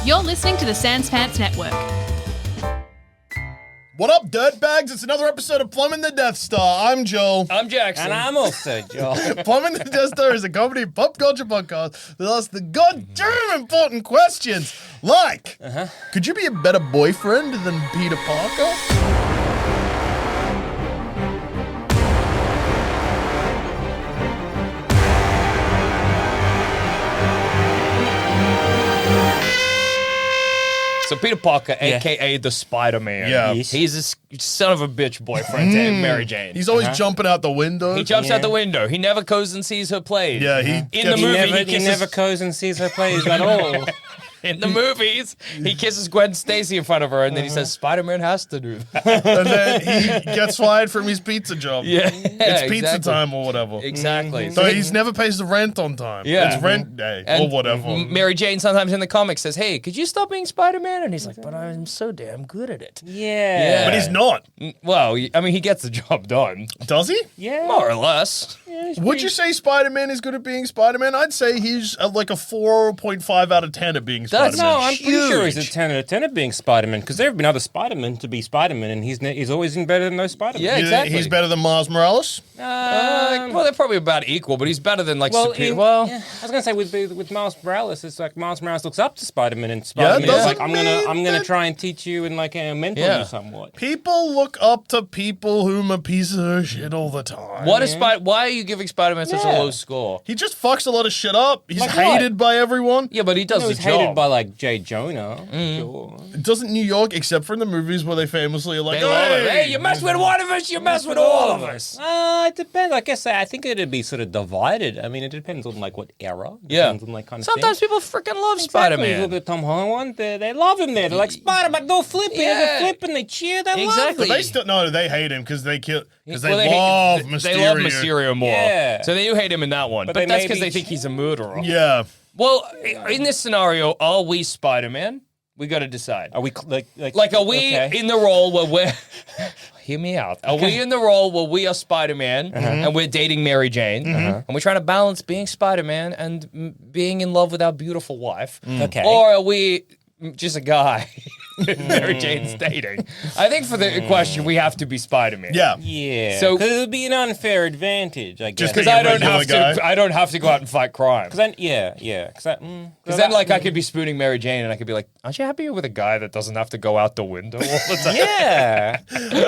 You're listening to the Sans Pants Network. What up, dirtbags? It's another episode of Plumbing the Death Star. I'm Joel. I'm Jackson. And I'm also Joel. Plumbing the Death Star is a comedy pop culture podcast that asks the goddamn important questions. Like, could you be a better boyfriend than Peter Parker? So Peter Parker, a.k.a. the Spider-Man. Yeah. Yes. He's a son of a bitch boyfriend to Mary Jane. He's always jumping out the window. He jumps out the window. He never goes and sees her plays. Yeah, he In the movie, He never goes and sees her plays at all. In the movies, he kisses Gwen Stacy in front of her, and then he says, Spider-Man has to do that. and then he gets fired from his pizza job. Yeah. It's pizza time or whatever. Exactly. So he's never pays the rent on time. Yeah. It's rent day And or whatever. Mary Jane sometimes in the comics says, hey, could you stop being Spider-Man? And he's like, but I'm so damn good at it. Yeah. But he's not. Well, I mean, he gets the job done. Does he? Yeah. More or less. Would you say Spider-Man is good at being Spider-Man? I'd say he's like a 4.5 out of 10 at being Spider-Man. No, I'm pretty sure he's a Huge. 10 out of 10 at being Spider-Man, because there have been other Spider-Men to be Spider-Man, and he's always been better than those Spider-Man. Yeah, exactly. He's better than Miles Morales? Well, they're probably about equal, but he's better than like superior. Yeah, I was gonna say with Miles Morales, it's like Miles Morales looks up to Spider-Man, and Spider-Man is doesn't like, I'm mean gonna that- try and teach you and like mentor Yeah. you somewhat. People look up to people whom are pieces of shit all the time. What is Why are you giving Spider-Man such a Yeah. low score? He just fucks a lot of shit up. He's Like hated what? by everyone. Yeah, but he does No, the he's job. hated by like J. Jonah. Sure. Doesn't New York, except for in the movies where they famously are like, They love it. hey, Hey, you mess with one of us, you mess with all of us. It depends. I guess I think it'd be sort of divided. I mean, it depends on like what era. It Yeah. Depends on like kind of Sometimes thing. people freaking love Exactly. Spider-Man. Look at Tom Holland one. They love him there. They're like, Spider-Man, go flip it. Yeah. They flip and they cheer. They Exactly. love They still no, they hate him because they kill because they Well, love hate- Mysterio. They love Mysterio more. Yeah. So they do hate him in that one. But, they that's may because be they think he's a murderer. Yeah. Well, in this scenario, are we Spider-Man? We got to decide. Are we Like, are we okay. in the role where we're... Hear me out. Are we in the role where we are Spider-Man and we're dating Mary Jane and we're trying to balance being Spider-Man and being in love with our beautiful wife? Okay. Or are we just a guy Mary Jane's dating? I think for the question, we have to be Spider-Man. Yeah. Yeah. So- So it would be an unfair advantage, I guess. Just Because Being a I don't regular have to. guy. I don't have to go out and fight crime. Because then, yeah. Because then, like, I could be spooning Mary Jane, and I could be like, "Aren't you happy with a guy that doesn't have to go out the window all the time?" yeah.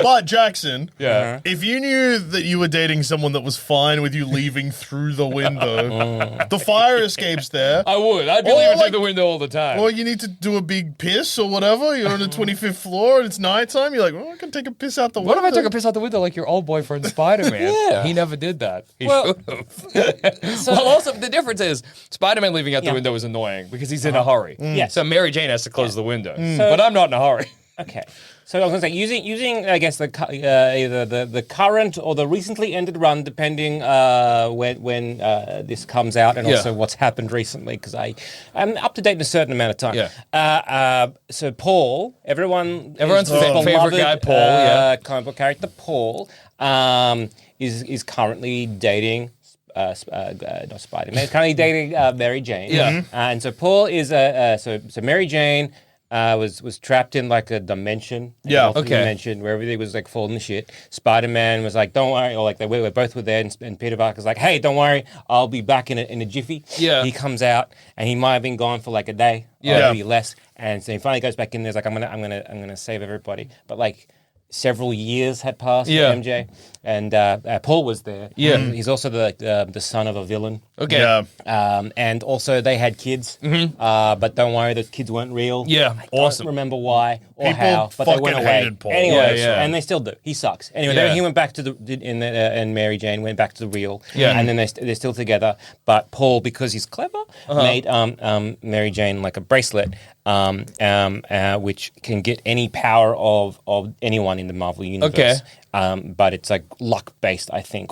But Jackson, Yeah. if you knew that you were dating someone that was fine with you leaving through the window, the fire escape's there. I would. I'd be Or, leaving like- through the window all the time. Or you need to do a big piss or whatever. You're on the 25th floor and it's nighttime. You're like, well, I can take a piss out the What window. if I took a piss out the window like your old boyfriend Spider-Man? Yeah. He never did that. He Well- should have. Well, also, the difference is Spider-Man leaving out the window is annoying because he's in a hurry. Yeah. So Mary Jane has to close the window. So- But I'm not in a hurry. Okay. So I was going to say, using I guess either the current or the recently ended run, depending when this comes out, and Yeah. also what's happened recently, because I'm up to date in a certain amount of time. Yeah. So Paul, everyone's favorite guy, Paul, yeah. comic book character Paul, is currently dating. Not Spider-Man. He's currently dating Mary Jane. Yeah. And so Paul is so Mary Jane was trapped in like a dimension. Yeah, alternate okay. Dimension where everything was like falling to shit. Spider-Man was like, "Don't worry," or like they were both were there, and Peter Parker's like, "Hey, don't worry, I'll be back in a jiffy." Yeah. He comes out and he might have been gone for like a day, Yeah. or maybe less, and so he finally goes back in there. He's like, "I'm gonna save everybody," but like. Several years had passed Yeah. for MJ, and Paul was there. Yeah. He's also the son of a villain. Okay. Yeah. And also they had kids, but don't worry, those kids weren't real. Yeah, I awesome. don't remember why or People how, but they went fucking away. hated Paul. Anyways, Yeah, yeah. and they still do. He sucks. Anyway, Yeah. then he went back to and Mary Jane went back to the real. Yeah. And then they're still together. But Paul, because he's clever, made Mary Jane like a bracelet, which can get any power of anyone in the Marvel universe. Okay. But it's like luck based, I think.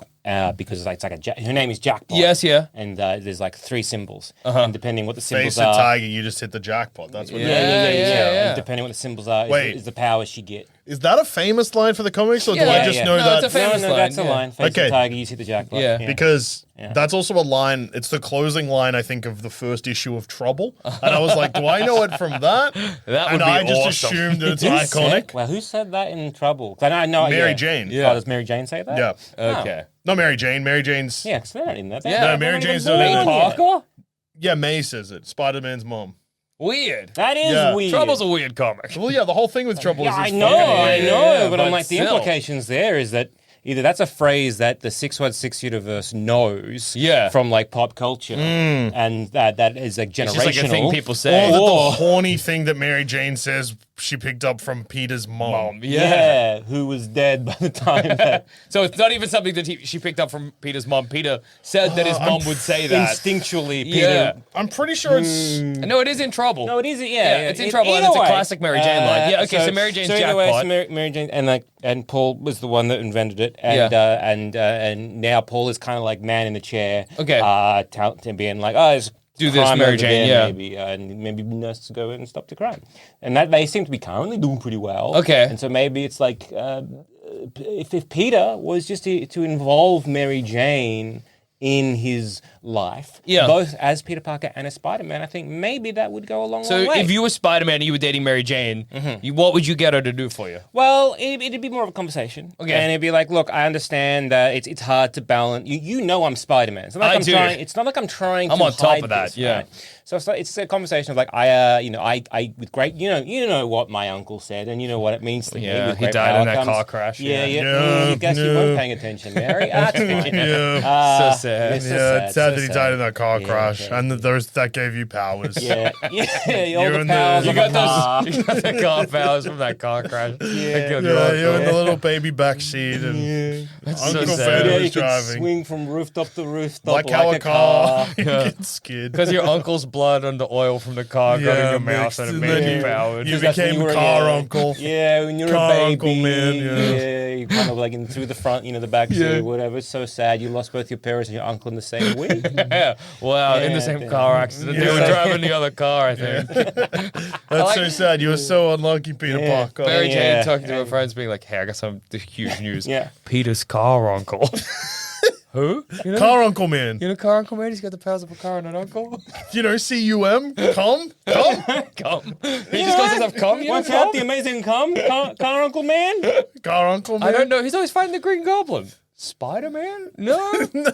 because it's like her name is Jackpot. Yes, yeah. And there's like 3 symbols, and depending what the symbols Face a are, tiger, you just hit the jackpot. That's what. Yeah. And depending what the symbols are, Wait. is the power she get. Is that a famous line for the comics, or do I just know No, that? it's a famous no, line, that's a yeah. line. Face Okay. the tiger, you hit the jackpot. Yeah. Because that's also a line. It's the closing line, I think, of the first issue of Trouble. And I was like, do I know it from that? That would and be I just awesome. assumed that it's Who iconic. said- Well, who said that in Trouble? 'Cause I know Mary Jane. Yeah. Oh, does Mary Jane say that? Yeah. Okay. Not Mary Jane. Mary Jane's. Yeah, because they're not in that. Yeah. No, Mary Jane's not in May it. Parker? Yeah, May says it. Spider-Man's mom. Weird. That is Yeah. weird. Trouble's a weird comic. Well, yeah, the whole thing with Trouble Yeah, is I it's know, funny. but I'm like, the still. implications there is that either that's a phrase that the 616 universe knows from like pop culture, and that is like generational. It's just like a thing people say. Or that Or- the horny thing that Mary Jane says she picked up from Peter's mom. Yeah, who was dead by the time that So it's not even something that she picked up from Peter's mom. Peter said that his mom would say that. instinctually Yeah. Peter. I'm pretty sure it's. No, it is in trouble. No, it isn't. Yeah, it's in trouble, and either it's a way. classic Mary Jane line. Yeah, okay, so Mary Jane's either way, jackpot. so Mary Jane and Paul was the one that invented it, and and now Paul is kind of like man in the chair. Okay. Being like, oh, it's Do this, crime Mary over Jane, there, yeah. maybe, and maybe nurses go in and stop the crime, and that they seem to be currently doing pretty well. Okay. And so maybe it's like if Peter was just to involve Mary Jane in his life, both as Peter Parker and as Spider-Man, I think maybe that would go a long So way. if you were Spider-Man and you were dating Mary Jane, what would you get her to do for you? Well, it'd be more of a conversation. Okay. And it'd be like, look, I understand that it's hard to balance. You know I'm Spider-Man. It's not like I I'm do. trying. It's not like I'm trying I'm to on top hide of that, this, yeah. right? So it's a conversation of like, I with great, you know what my uncle said, and you know what it means to me. Yeah, With he great died power in that comes- car crash, Yeah, yeah. yeah. You guess you weren't paying attention, Mary. That's fine. Yeah. So sad. It's so Yeah, it's sad that he so died in that car Yeah, crash, okay. and that gave you powers. Yeah, all You're the in the- powers you of You a got car. those. You got the car powers from that car crash. Yeah. Yeah, you're in the little baby back seat, and so Uncle sad. Ben Yeah, was you could driving. swing from rooftop to rooftop Like how a car gets skid. Because your uncle's blood and the oil from the car got in your mouth mixed, and it and made then you powered. You That's when became you were- car yeah. uncle. Yeah, when you're Car a baby. uncle man, yeah. You kind of like in through the front, the back seat, Yeah. whatever. It's so sad. You lost both your parents and your uncle in the same week. Yeah. Wow, in Yeah, the same damn. car accident. They Yeah. were driving the other car, I think. That's so sad. You were so unlucky, Peter Yeah. Parker. Mary Jane Yeah. talking to her friends, being like, "Hey, I got some huge news. Yeah. Peter's car uncle." Who? You know? Car uncle man. You know, car uncle man. He's got the powers of a car and an uncle. CUM. Come. Come. He just calls himself come. You know, Watch out, the come? amazing car uncle man. Car uncle man. I don't know. He's always fighting the Green Goblin. Spider-Man? No.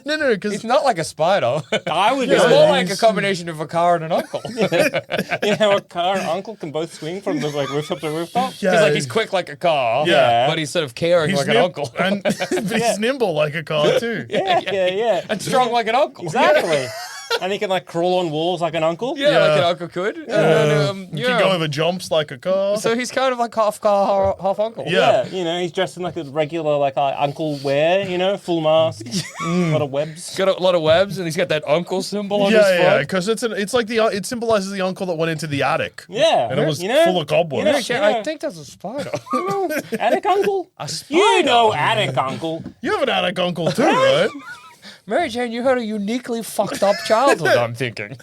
No, because He's not like a spider. I would It's know. more like a combination of a car and an uncle. A car and uncle can both swing from the rooftop to rooftop. He's like he's quick like a car, Yeah. but he's sort of caring like an uncle, and but he's nimble like a car too. Yeah. and strong like an uncle. Exactly. And he can like crawl on walls like an uncle. Yeah, like an uncle could. And then, He can go over jumps like a car. So he's kind of like half car, half uncle. Yeah. Yeah, he's dressed in like a regular like uncle wear, full mask, a lot of webs. Got a lot of webs, and he's got that uncle symbol on his yeah, front. because it's like it symbolizes the uncle that went into the attic. Yeah, And it was full of cobwebs. I think that's a spider. Attic uncle. A spider. You know attic uncle. You have an attic uncle too, right? Mary Jane, you had a uniquely fucked up childhood, I'm thinking.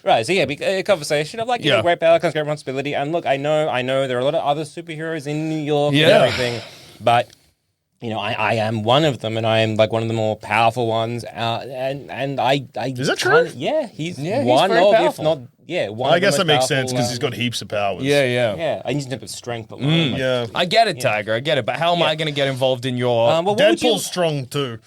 Right, so a conversation of like, great power comes great responsibility. And look, I know there are a lot of other superheroes in New York and everything, but I am one of them, and I am like one of the more powerful ones. And I Is that true? He's he's one very of, powerful. if not, one. I of the guess that most makes powerful, sense because he's got heaps of powers. Yeah, I need to know strength alone. like- Yeah. I get it, Tiger. I get it. But how am I going to get involved in your... well, what would you? Deadpool's strong too.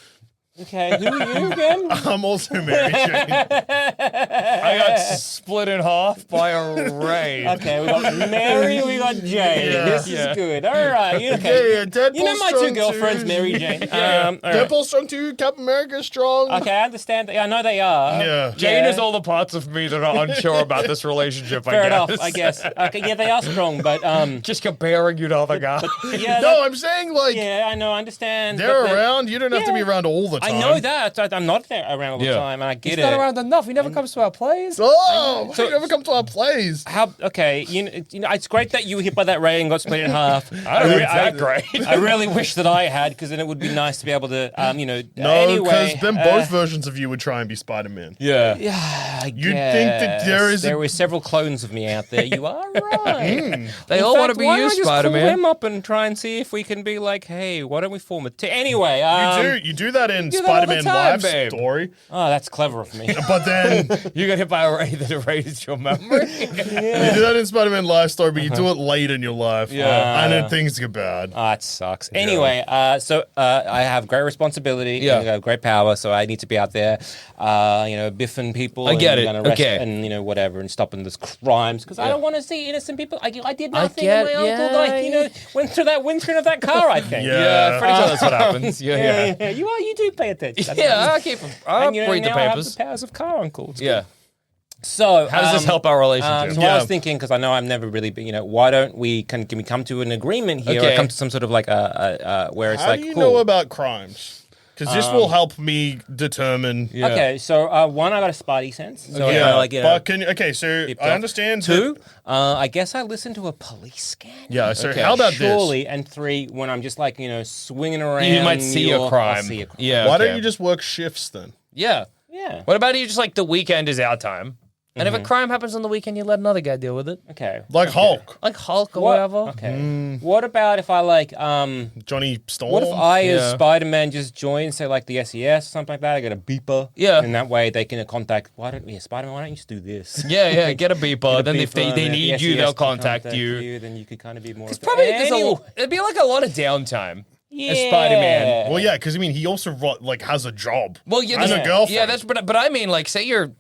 Okay, who are you again? I'm also Mary Jane. I got split in half by a ray. Okay, we got Mary, we got Jane. Yeah. This Yeah. is good. All right, okay. Yeah, Deadpool's You know my two strong girlfriends, too. Mary Jane. All right. Deadpool's strong too. Captain America's strong. Okay, I understand. I know they are. Yeah. Jane Yeah. is all the parts of me that are unsure about this relationship, Fair I enough, guess. I guess. Okay, yeah, they are strong, but Just comparing you to other guys. yeah, No, I'm saying like yeah, I know, I understand. they're but around. You don't have to be Yeah. around all the time. I know that. I'm not there around all the Yeah. time, and I get He's it. not around enough. He never comes to our plays. Oh, so you never come to our plays. How? Okay, you know, it's great that you were hit by that ray and got split in half. I don't think it's that great. I really wish that I had, because then it would be nice to be able to, No, Anyway, because then both versions of you would try and be Spider-Man. Yeah. You'd think that there were several clones of me out there. You are right. They In all want to fact, be why you, don't I just call Spider-Man. them up and try and see if we can be like, hey, why don't we form a team? Anyway, You do that in do that all the Spider-Man time, Life babe. Story, Oh, that's clever of me. but then You got hit by a ray that erases your memory. you do that in Spider-Man Life Story, but you do it late in your life, and then things get bad. Ah, it sucks. Anyway, so I have great responsibility. Yeah. I have great power, so I need to be out there, biffing people. I get and it. gonna arrest Okay. And whatever, and stopping this crimes, because I don't want to see innocent people. I did nothing. get- and my uncle, yeah. went through that windscreen of that car. I think. Yeah. Pretty sure that's what happens. Yeah. You do pay attention. Yeah, I keep. I'll And, read the now I have papers. the powers of car uncle. It's Yeah. So How does this help our relationship? So what I Yeah. was thinking, because I know I've never really been, why don't we can we come to an agreement here, Okay. or come to some sort of like a where it's How like do you cool. know about crimes? Because this will help me determine. Yeah. Okay, so one, I got a spidey sense. So Yeah, like but so Deep I dive. understand. Two, I guess I listened to a police scan. Yeah. So Okay. how about Surely, and three, when I'm just like swinging around, You might see a I'll crime. see a crime. Yeah. this? Why okay. don't you just work shifts then? Yeah. Yeah. What about you just like the weekend is our time? And if a crime happens on the weekend, you let another guy deal with it. Okay. Like Hulk, Like Hulk or What? whatever. Okay. What about if I like Johnny Storm. What if I, as Yeah. Spider-Man, just join, say, like the SES, something like that? I get a beeper. Yeah. And that way they can contact, Spider-Man, why don't you just do this? Yeah, get a beeper. Then if they Beeper, and need the you, they'll SES can contact you. Then you could kind of be more. It's probably it'd be like a lot of downtime as Spider-Man. Well, yeah, because he also has a job. Well, yeah, and a girlfriend. Yeah, but I mean, like, say you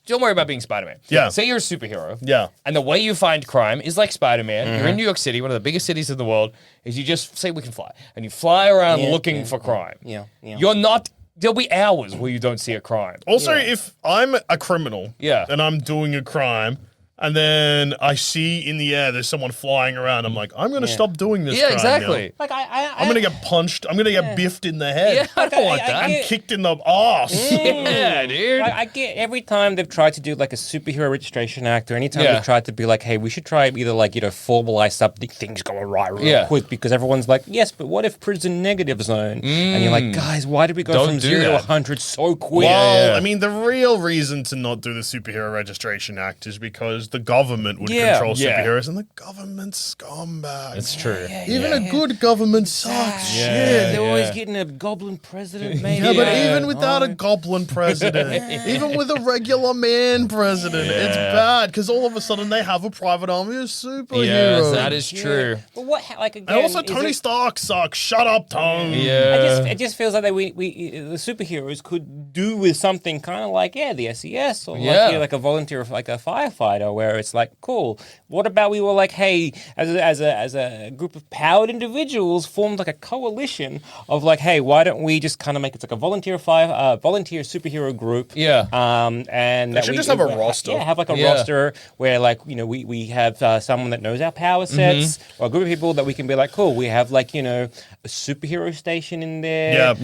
don't worry about being Spider-Man. Yeah. Say you're a superhero. Yeah. And the way you find crime is like Spider-Man. You're in New York City, one of the biggest cities in the world. Is you just say we can fly, and you fly around looking for crime. Yeah. You're not. There'll be hours where you don't see a crime. Also, if I'm a criminal, Yeah. and I'm doing a crime, and then I see in the air there's someone flying around, I'm like, I'm going to stop doing this. Yeah, crime exactly. now. Like, I'm going to get punched. I'm going to get biffed in the head. Yeah, I don't want I that. and kicked in the ass. Yeah, dude. I get every time they've tried to do like a superhero registration act, or anytime Yeah. they've tried to be like, hey, we should try either like, formalize something, things go right real quick, because everyone's like, yes, but what if prison negative zone? And you're like, guys, why did we go Don't from do 0 to that. 100 so quick? Well, yeah. I mean, the real reason to not do the Superhero Registration Act is because the government would Yeah. control Yeah. superheroes, and the government's scumbag. It's true. Even a good government sucks. Yeah. Shit. They're always getting a goblin president, maybe. Yeah, but even without a goblin president, even with a regular man president, it's bad because all of a sudden they have a private army of superheroes. Yes, that is true. But what, like, again, And also, is Tony it- Stark sucks. Shut up, Tony. Yeah. It just feels like that we the superheroes could do with something kind of like the SES, or like a volunteer, like a firefighter, where it's like, cool. What about we were like, hey, as a group of powered individuals formed like a coalition of like, hey, why don't we just kind of make it like a volunteer superhero group? They And should just have a roster. Yeah, have like a roster where like we have someone that knows our power sets, or a group of people that we can be like, cool. We have like a superhero station in there.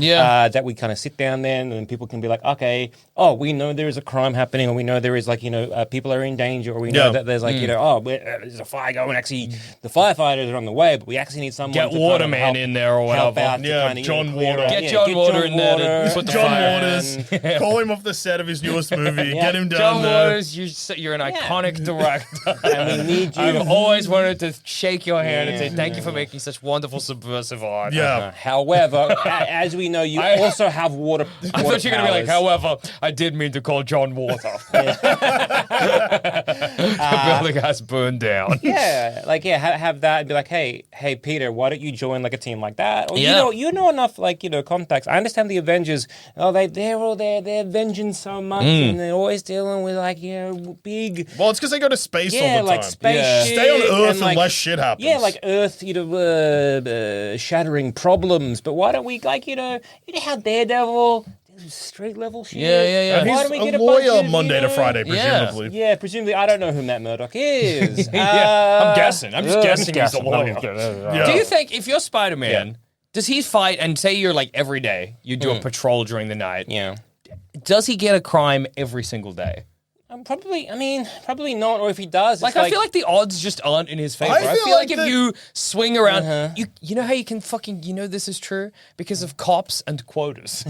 That we kind of sit down there, and then people can be like, okay, we know there is a crime happening, or we know there is like people are in danger, or we know that there's like there's a fire going. Actually, the firefighters are on the way, but we actually need someone Get to Waterman kind of in there or help whatever. out to Yeah, kind of, John clear Water. out- Get John Water in there to Water. put the John fire Waters, call him off the set of his newest movie. Get him down John there. Waters, you're an iconic director. And we need you. I've always wanted to shake your hand and say thank you for making such wonderful subversive art. Yeah. However, as we know, you also have water. I thought you were going to be like, however, I did mean to call John Water. The building has burned down. Have that and be like, hey, Peter, why don't you join like a team like that? Or Yeah. you know enough contacts. I understand the Avengers. They're all there. They're avenging so much, and they're always dealing with big. Well, it's because they go to space all the time. like space Yeah. shit Stay on Earth and, unless shit happens. Yeah, like Earth, shattering problems. But why don't we how Daredevil street level shit? Yeah. And Why he's don't we get a a bunch lawyer of, Monday to Friday, Yeah. presumably. Yeah, presumably. I don't know who Matt Murdock is. I'm guessing. I'm just guessing he's a lawyer. Yeah. Do you think if you're Spider-Man Does he fight, and say you're like every day, you do a patrol during the night. Yeah. Does he get a crime every single day? Probably not. Or if he does, Like, I feel like the odds just aren't in his favor. I feel like if you swing around, you know how you can this is true? Because of cops and quotas.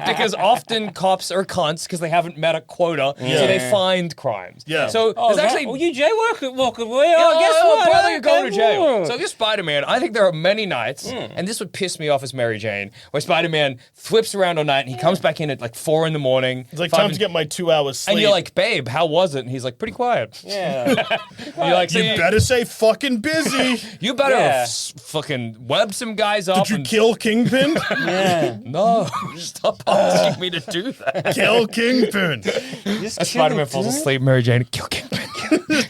Because often cops are cunts because they haven't met a quota, so they find crimes. Yeah. So there's actually... you jaywalk away. guess what? Brother, you're going to jail. So if you're Spider-Man, I think there are many nights, and this would piss me off as Mary Jane, where Spider-Man flips around all night and he comes back in at like 4 in the morning. It's like time to get my 2 hours sleep. And you're like, babe, how was it? And he's like, pretty quiet. Yeah. You're like, you better say fucking busy. You better fucking web some guys up. Did you kill Kingpin? Yeah. No, stop asking me to do that. Kill Kingpin. As Spider-Man falls asleep, Mary Jane, kill Kingpin.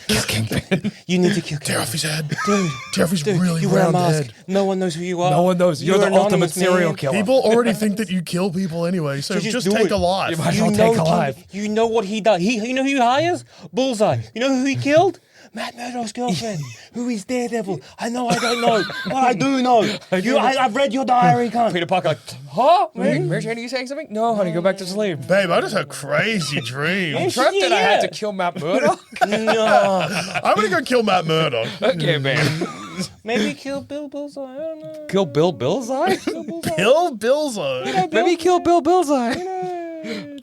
Kill Kingpin. You need to kill Tear Kingpin. off his head. Dude. Tear off his really You wear a round mask. head. No one knows who you are. No one knows. You're the ultimate serial killer. People already think that you kill people anyway, so just do take it. a life. You might as well take a life. You know what he does. You know who he hires? Bullseye. You know who he killed? Matt Murdock's girlfriend. Who is Daredevil? I know I don't know, but I do know. I've read your diary, cunt. Peter Parker like, huh? Mary Jane, are you saying something? No, honey, go back to sleep. Babe, I just had crazy dreams. I'm trapped that I had to kill Matt Murdock. No. I'm gonna go kill Matt Murdock. Okay, man. Maybe kill Bill Bullseye. I don't know. Kill Bill Bullseye? Kill Billseye. Maybe kill Bill Bullseye.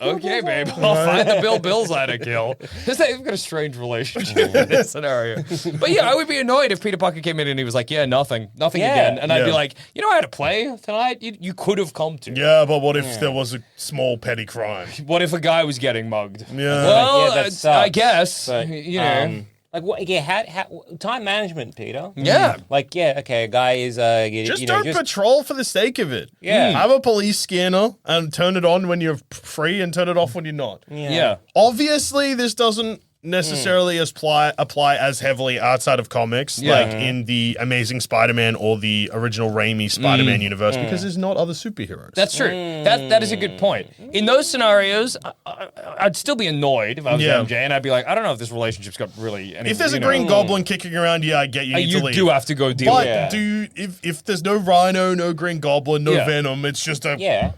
Okay, babe. I'll find the Bill Bullseye to kill. They've got a strange relationship in this scenario. But yeah, I would be annoyed if Peter Parker came in and he was like, yeah, nothing again. And I'd be like, you know, I had to play tonight. You could have come to. Yeah, but what if there was a small petty crime? What if a guy was getting mugged? Yeah. Well, Yeah, that sucks. I guess. But, you know. like what? Yeah, how time management, Peter. Yeah. Like a guy is Just don't patrol for the sake of it. Yeah. Have a police scanner and turn it on when you're free and turn it off when you're not. Yeah. Obviously, this doesn't necessarily apply as heavily outside of comics, like in the Amazing Spider-Man or the original Raimi Spider-Man universe, because there's not other superheroes. That's true. That is a good point. In those scenarios, I'd still be annoyed if I was MJ, and I'd be like, I don't know if this relationship's got really any. If there's a Green Goblin kicking around, I get you need to leave. You do have to go deal with it. But if there's no Rhino, no Green Goblin, no Venom, it's just a Yeah.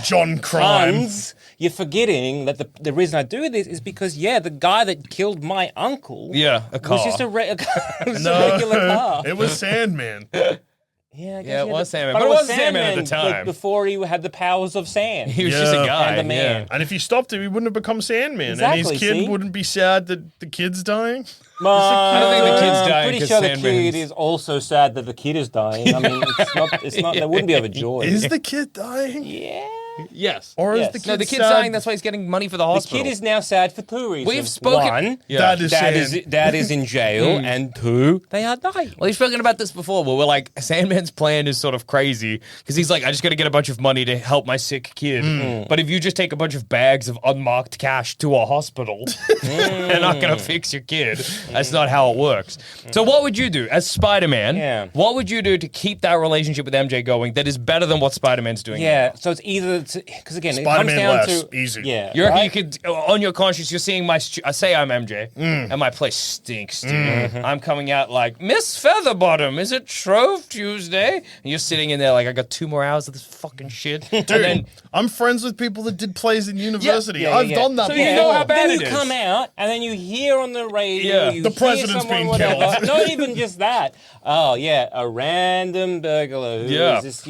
John Crime. Hans, you're forgetting that the reason I do this is because the guy that killed my uncle a car. was just a regular car. It was Sandman. Yeah, it was Sandman. But But it wasn't Sandman at the time. Before he had the powers of sand. He was just a guy. And a man. And if he stopped him, he wouldn't have become Sandman. Exactly, and his kid see? wouldn't be sad that the kid's dying. I don't think the kid's dying I'm pretty 'cause sure the Sandman's- kid is also sad that the kid is dying. I mean, it's not. They wouldn't be overjoyed. Is the kid dying? Yeah. Yes. Or is Yes. the kid No, the kid's sad? dying. That's why he's getting money for the The hospital. kid is now sad for 2 reasons. We've spoken. One, Dad is sad. Dad is in jail, and 2, they are dying. Well, we've spoken about this before, where we're like, Sandman's plan is sort of crazy because he's like, I just got to get a bunch of money to help my sick kid. But if you just take a bunch of bags of unmarked cash to a hospital, they're not going to fix your kid. That's not how it works. So what would you do as Spider-Man? Yeah. What would you do to keep that relationship with MJ going that is better than what Spider-Man's doing? Yeah, so it's either because again, it comes Spider-Man down less. to Easy. Yeah, You reckon right? you could, on your conscience, you're seeing my, say I'm MJ, and my place stinks, dude. I'm coming out like, Miss Featherbottom, is it Shrove Tuesday? And you're sitting in there like, I got 2 more hours of this fucking shit. Dude, then, I'm friends with people that did plays in university. Yeah, I've yeah. done that So before. you know how bad then it you is. come out and then you hear on the radio, Yeah. you The hear president's someone, been whatever. killed. Not even just that. Oh yeah, a random burglar who is just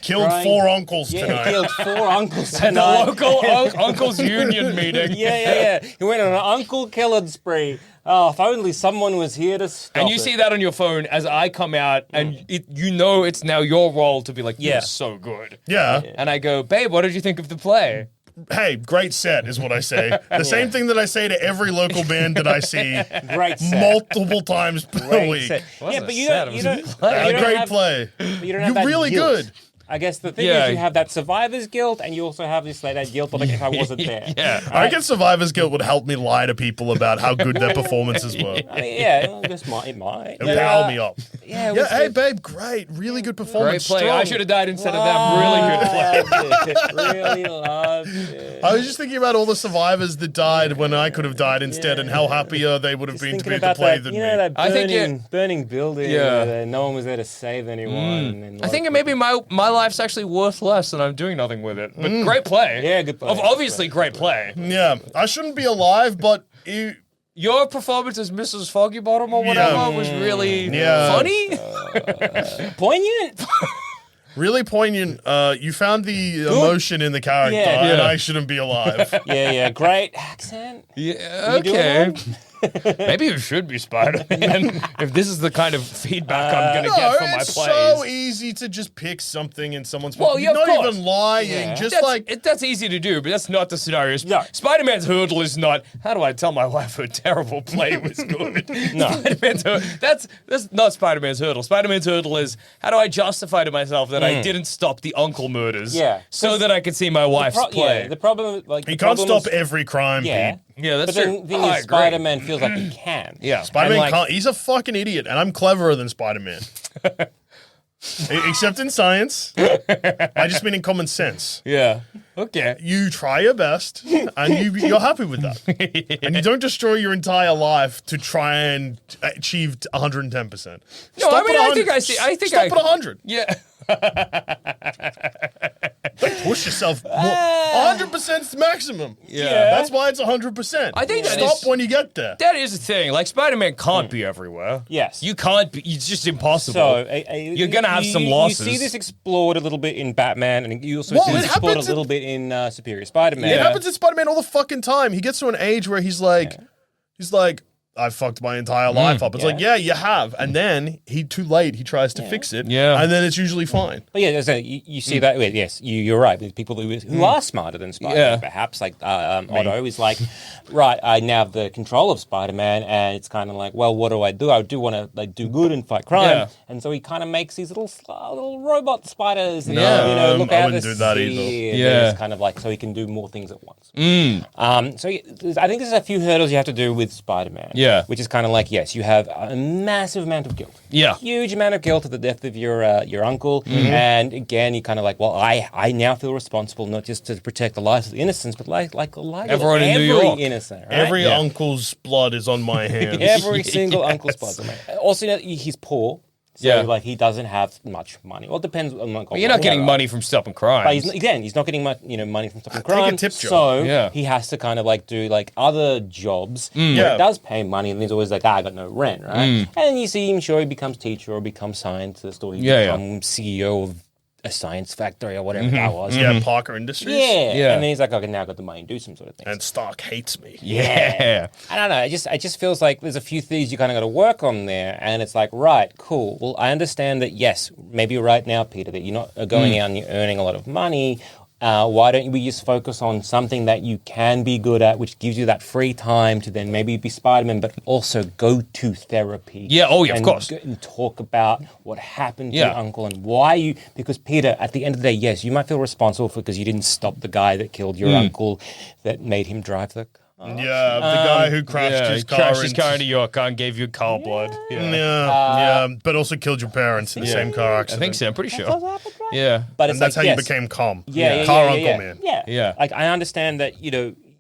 Killed trying- 4 uncles Yeah, tonight. he killed 4 uncles the tonight. local uncle's union meeting. Yeah. He went on an uncle killing spree. Oh, if only someone was here to stop And you it. see that on your phone as I come out, and you know it's now your role to be like, you're Yeah. so good. Yeah. And I go, babe, what did you think of the play? Hey, great set is what I say. The same thing that I say to every local band that I see Great set. multiple times per Great week. set. Wasn't Yeah, but a you set, don't. it You was a don't. play. you A don't great have- play. but you don't have You're that really guilt. good. I guess the thing Yeah. is you have that survivor's guilt, and you also have this like that guilt of like if I wasn't there. Yeah. I reckon survivor's guilt would help me lie to people about how good their performances were. I mean, yeah, I guess it might. It would power me up. Yeah, it Yeah, was hey, good. babe, great. Really good Great performance. play. I Strong. should have died instead of them. Really good play. Loved it. Really loved it. I was just thinking about all the survivors that died when I could have died instead and how happier they would have Just been to thinking be able about to play that, than you me. know, that I think burning building. Yeah. Where no one was there to save anyone. And then I think maybe my life's actually worth less and I'm doing nothing with it. But great play. Yeah, good play. Obviously, great play. Yeah, I shouldn't be alive, but Your performance as Mrs. Foggybottom or whatever Yeah. was really Yeah. funny. poignant. really poignant. You found the emotion in the character, Yeah. and Yeah. I shouldn't be alive. Yeah, great accent. Yeah, You doing okay. that? Maybe you should be Spider-Man if this is the kind of feedback I'm going to No, get from my it's plays. so easy to just pick something in someone's. Well, yeah, You're of not course. even lying. Yeah. Just That's easy to do, but that's not the scenario. No. Spider-Man's hurdle is not, how do I tell my wife her terrible play was good? No. Spider-Man's that's not Spider-Man's hurdle. Spider-Man's hurdle is, how do I justify to myself that I didn't stop the uncle murders Yeah. so that I could see my wife's play? Yeah, the problem, like you the can't problem stop is- every crime, Yeah, Pete. Yeah, that's but true. the thing I is, agree. Spider-Man feels like he can. Yeah. Spider-Man And, like- can't. He's a fucking idiot, and I'm cleverer than Spider-Man. Except in science. I just mean in common sense. Yeah. Okay. You try your best, and you're happy with that. And you don't destroy your entire life to try and achieve 110%. No, I mean, I think I see. I think Stop at 100. Yeah. Don't push yourself more. 100% is the maximum. Yeah. That's why it's 100%. I think that Stop is- when you get there. That is the thing. Like, Spider-Man can't be everywhere. Yes. You can't be. It's just impossible. So You're gonna have some losses. You see this explored a little bit in Batman, and you also Well, see this it explored a happens little bit in Superior Spider-Man. It happens in Spider-Man all the fucking time. He gets to an age where he's like, I fucked my entire life up. It's like, yeah, you have. And then too late. He tries to fix it. Yeah. And then it's usually fine. But yeah, so you see that. Well, yes, you're right. There's people who are smarter than Spider-Man, Yeah. perhaps. Like Otto is like, right, I now have the control of Spider-Man, and it's kind of like, well, what do? I do want to like do good and fight crime, Yeah. and so he kind of makes these little robot spiders. And, Yeah. look I out wouldn't to do that sea, either. and Yeah. it's kind of like so he can do more things at once. So I think there's a few hurdles you have to do with Spider-Man. Yeah. which is kind of like, yes, you have a massive amount of guilt. Yeah. Huge amount of guilt at the death of your uncle. And again, you kind of like, well, I now feel responsible not just to protect the lives of the innocents, but like the lives Everyone of in every New York. innocent. Right? Every uncle's blood is on my hands. Every single uncle's spot. Also, you know, he's poor. So, Yeah. like, he doesn't have much money. Well, it depends on like, You're not getting money from stopping crime. But he's not getting much, money from stopping Take a crime. tip job. So Yeah. he has to kind of like do like other jobs where Yeah. it does pay money, and he's always like, I got no rent, right? And you see him, sure, he becomes teacher or becomes scientist or he Yeah. becomes CEO of a science factory or whatever that was. Yeah, Parker Industries. Yeah. And then he's like, okay, now I got the money to do some sort of thing. And Stark hates me. yeah. I don't know. It just feels like there's a few things you kind of got to work on there, and it's like, right, cool. Well, I understand that. Yes, maybe right now, Peter, that you're not going out and you're earning a lot of money. Why don't we just focus on something that you can be good at, which gives you that free time to then maybe be Spider-Man, but also go to therapy. Yeah, oh yeah, of and course. go and talk about what happened to Yeah. your uncle and why you. Because Peter, at the end of the day, yes, you might feel responsible because you didn't stop the guy that killed your uncle, that made him drive the car. Yeah, the guy who crashed Yeah, his he car. crashed his car into your car and gave you car blood. Yeah. Yeah, but also killed your parents in the same car I accident. think so. I'm pretty sure. That's what happened, right? Yeah. But it's And that's like, how yes, you became calm. Yeah, Car yeah, uncle yeah. man. Yeah. Yeah. Like, I understand that,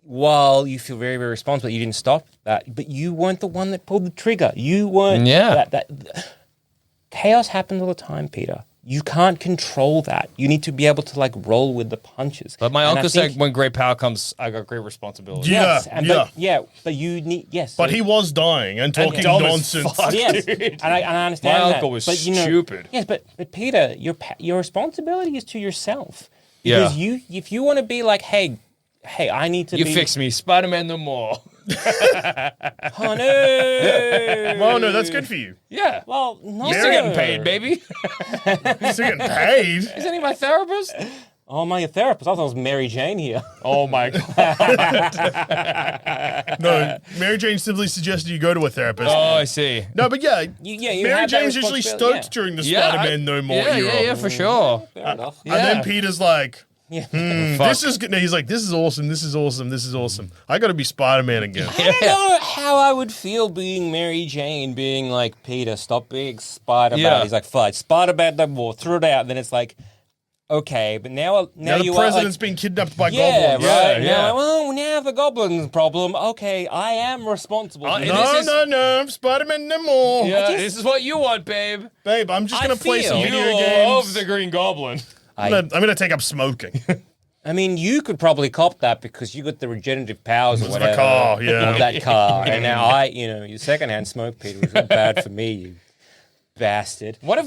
while you feel very, very responsible, you didn't stop that, but you weren't the one that pulled the trigger. You weren't. Yeah. That chaos happens all the time, Peter. You can't control that. You need to be able to like roll with the punches. But my And I uncle think- said when great power comes, I got great responsibility. Yeah. Yes, but you need But he was dying and talking dumb as nonsense. fuck. Yes, and I understand My that. uncle was but, stupid. Yes, but Peter, your responsibility is to yourself. Yeah. Because if you want to be like, hey, I need to You be. fix me, Spider-Man no more. Oh no. Well, no, that's good for you. Yeah. Well, no. You're still getting paid, baby. You're still getting paid. Isn't he my therapist? Oh, my therapist. I thought it was Mary Jane here. Oh my god. No, Mary Jane simply suggested you go to a therapist. Oh, I see. No, but yeah, you Mary have that Jane's usually responsibility, stoked during the Spider-Man No More era. Yeah, for sure. Fair enough. And then Yeah. Peter's like, Yeah. this is good. No, he's like, this is awesome, this is awesome, this is awesome. I gotta be Spider-Man again. I don't know how I would feel being Mary Jane, being like, Peter, stop being Spider-Man. Yeah. He's like, fine, Spider-Man no more, threw it out. And then it's like, okay, but now Now the you president's are like, being kidnapped by yeah, goblins. right. Yeah. Now, like, well, now the goblin's problem. Okay, I am responsible. Uh, for and this. this No, is- no, Spider-Man no more. Yeah, just- this is what you want, babe. Babe, I'm just I gonna play some feel- video You games. love the Green Goblin. I'm gonna take up smoking. I mean, you could probably cop that because you got the regenerative powers or Of whatever. the car, yeah. Of that car. And now your secondhand smoke, Peter, was not bad for me, you bastard. What if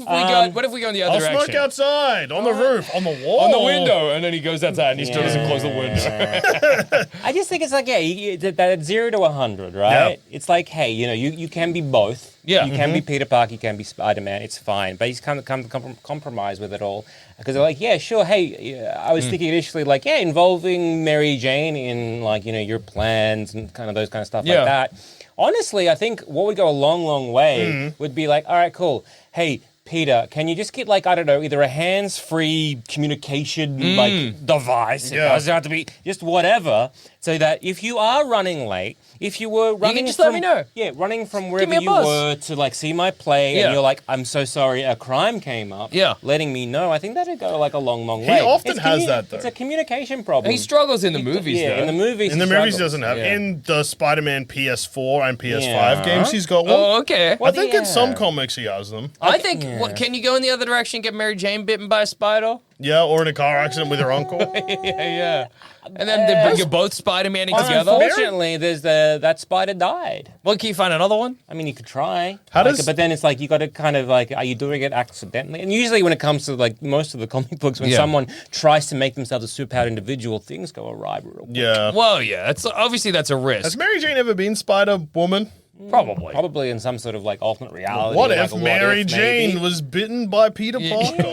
we go in the other I'll direction? smoke outside, on the roof, on the wall. On the window, and then he goes outside and he still doesn't close the window. I just think it's like, that 0 to 100, right? Yeah. It's like, hey, you can be both. Yeah. You can be Peter Parker, you can be Spider-Man, it's fine. But he's kind of come to compromise with it all. Because they're like, yeah, sure, hey, I was thinking initially, like, yeah, involving Mary Jane in, like, your plans and kind of those kind of stuff Yeah. like that. Honestly, I think what would go a long, long way would be like, all right, cool. Hey, Peter, can you just get, like, I don't know, either a hands-free communication, like, device, it Yeah. doesn't have to be, just whatever, so that if you are running late, if you were running just from, let me know. Yeah, running from me wherever a you buzz. were to, like, see my play, Yeah. and you're like, I'm so sorry, a crime came up, Yeah. letting me know, I think that'd go, like, a long, long He way. often has that, though. It's a communication problem. He struggles in the movies, yeah, though. in the movies In the he movies, he struggles. doesn't have. Yeah. In the Spider-Man PS4 and PS5 Yeah. games, he's got one. Oh, okay. I think in some yeah. comics he has them. I think. Can you go in the other direction and get Mary Jane bitten by a spider? Yeah, or in a car accident with her uncle. yeah. And then they bring you both Spider-Maning together. Unfortunately, there's that spider died. Well, can you find another one? I mean, you could try. How Like, does- But then it's like you got to kind of like, are you doing it accidentally? And usually, when it comes to like most of the comic books, when Yeah. someone tries to make themselves a superpowered individual, things go awry real quick. Yeah. Well, yeah. That's obviously that's a Has risk. Mary Jane ever been Spider-Woman? Probably. Probably in some sort of like alternate reality. What like if a Mary if, Jane maybe. was bitten by Peter Parker?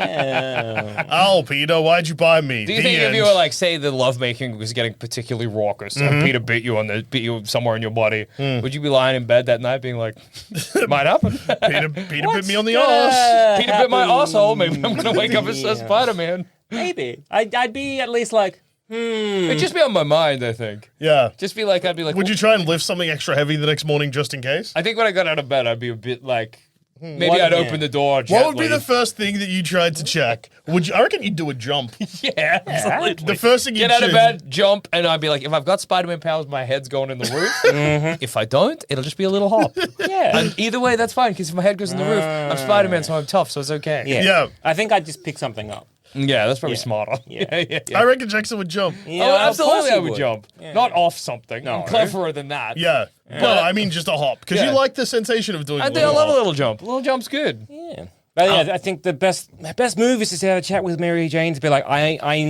Yeah. Oh, Peter, why'd you buy me? Do you The think if end. you were like, say, the lovemaking was getting particularly raucous, and Peter bit you somewhere in your body, would you be lying in bed that night, being like, "Might happen"? Peter bit me on the gonna arse. Peter bit my happen? asshole. Maybe I'm gonna wake up as Yeah. Spider-Man. Maybe. I'd be at least like, It'd just be on my mind. I think. Yeah. Just be like, I'd be like, Would you try and lift something extra heavy the next morning just in case? I think when I got out of bed, I'd be a bit like, maybe What- I'd yeah. open the door gently. What would be the first thing that you tried to check? I reckon you'd do a jump. Yeah, absolutely. The first thing you'd Get out of choose- bed, jump, and I'd be like, if I've got Spider-Man powers, my head's going in the roof. If I don't, it'll just be a little hop. yeah. And either way, that's fine, because if my head goes in the roof, I'm Spider-Man, so I'm tough, so it's okay. yeah. Yeah. I think I'd just pick something up. Yeah, that's probably Yeah. smarter. Yeah. yeah. I reckon Jackson would jump. Yeah, Oh, of absolutely, course I he would jump. Yeah. Not off something. No. I'm cleverer than that. Yeah. Well, I mean, just a hop. Because Yeah. you like the sensation of doing I a think I little love a hop. little jump. A little jump's good. Yeah. But yeah, I think the best move is to have a chat with Mary Jane to be like,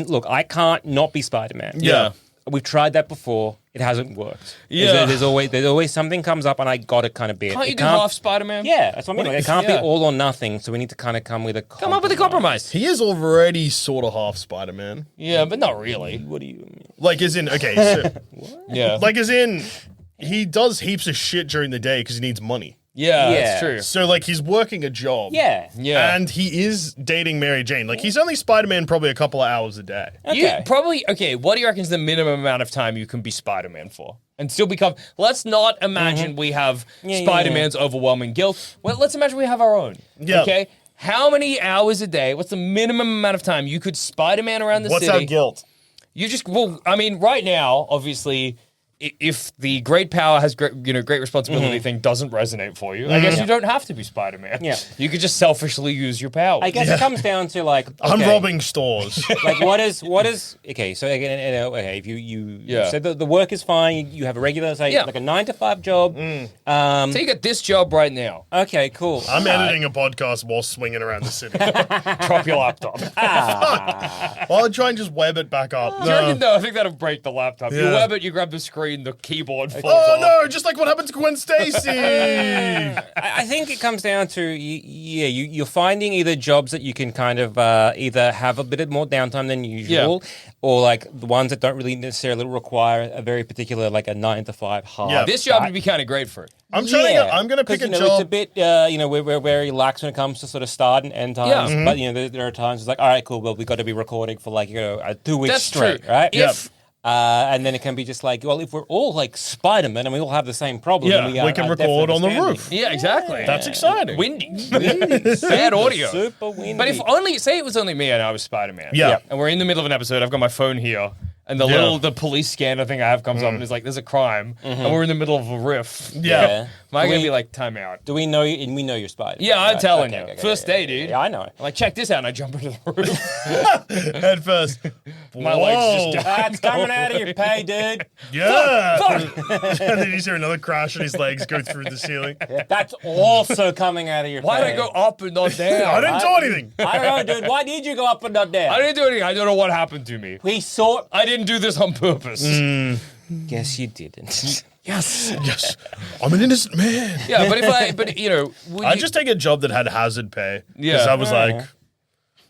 look, I can't not be Spider-Man. Yeah. We've tried that before. It hasn't worked. Yeah. There's always something comes up and I got to kind of be it. Can't you It do half Spider-Man? Yeah, that's what I mean. Like, it can't Yeah. be all or nothing, so we need to kind of come with a Come up with a compromise. He is already sort of half Spider-Man. Yeah, but not really. What do you mean? Like, as in, okay, so, Yeah. like, as in, he does heaps of shit during the day because he needs money. yeah, Yeah. that's true. So, like, he's working a job. Yeah. Yeah. And he is dating Mary Jane. Like, he's only Spider-Man probably a couple of hours a day. You Okay. probably what do you reckon is the minimum amount of time you can be Spider-Man for? And still become let's not imagine we have Yeah, Spider-Man's overwhelming guilt. Well, let's imagine we have our own. Yeah. Okay? How many hours a day? What's the minimum amount of time you could Spider-Man around the What's city? our guilt? You just I mean, right now, obviously, if the great power has great responsibility thing doesn't resonate for you, I guess you don't have to be Spider-Man. Yeah. You could just selfishly use your power. I guess it comes down to like, I'm okay, robbing stores. like what is okay, so again, okay, if you Yeah. said the work is fine, you have a regular, say, Yeah. like a 9 to 5 job. So you got this job right now. Okay, cool. I'm editing a podcast while swinging around the city. Drop your laptop. Well, I'll try and just web it back up. Do you reckon, no, I think that'll break the laptop. You Yeah. web it, you grab the screen, screen, the keyboard falls Oh off. no! Just like what happened to Gwen Stacy. I think it comes down to you're finding either jobs that you can kind of either have a bit more downtime than usual, or like the ones that don't really necessarily require a very particular like a 9 to 5 hard. Yeah. This job would be kind of great for it. I'm gonna pick a It's job. a bit, we're very lax when it comes to sort of start and end times. Yeah. But there are times it's like, all right, cool. Well, we got to be recording for like 2 weeks That's straight, true. right? If And then it can be just like, well, if we're all like Spider-Man and we all have the same problem, then we can record on the definitely roof. Yeah, exactly. That's exciting. Windy. Bad audio. super windy. But if only, say it was only me and I was Spider-Man. Yeah. And we're in the middle of an episode, I've got my phone here, and the police scanner thing I have comes up and it's like, there's a crime, and we're in the middle of a riff. Yeah. Am I going to be like, time out? do we know you? And we know you're Spider-Man. Yeah, I'm right? telling Okay, you. okay, First day, dude. Yeah, I know. I'm like, check this out, and I jump into the roof. Head first. My legs just That's coming out of your pay, dude. Yeah. and then you hear another crash and his legs go through the ceiling. That's also coming out of your Why'd pay. I go up and not down? I didn't do anything. I don't know, dude. Why did you go up and not down? I didn't do anything. I don't know what happened to me. We saw. I didn't do this on purpose. Yes, you didn't. Yes. Yes. I'm an innocent man. Yeah, but would I'd you- just take a job that had hazard pay. Yeah. Because I was Oh, like, yeah.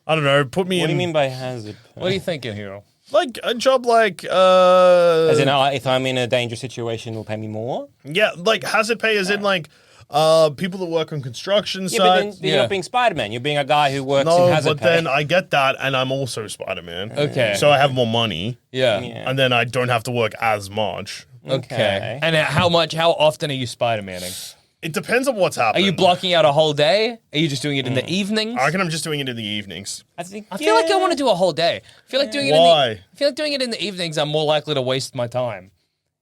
I don't know, put me What in. do you mean by hazard? What are you thinking, Hero? Like a job like, As in, if I'm in a dangerous situation, will pay me more? yeah, like hazard pay is in like, people that work on construction Yeah, but sites. then you're not being Spider-Man. You're being a guy who works in No, hazard but pay. then I get that and I'm also Spider-Man. Okay. So I have more money Yeah. and then I don't have to work as much. Okay. And how often are you Spider-Manning? It depends on what's Are happening. you blocking out a whole day? Are you just doing it in the evenings? I reckon I'm just doing it in the evenings. I think I feel like I want to do a whole day. I feel like doing it Why? I feel like doing it in the evenings, I'm more likely to waste my time.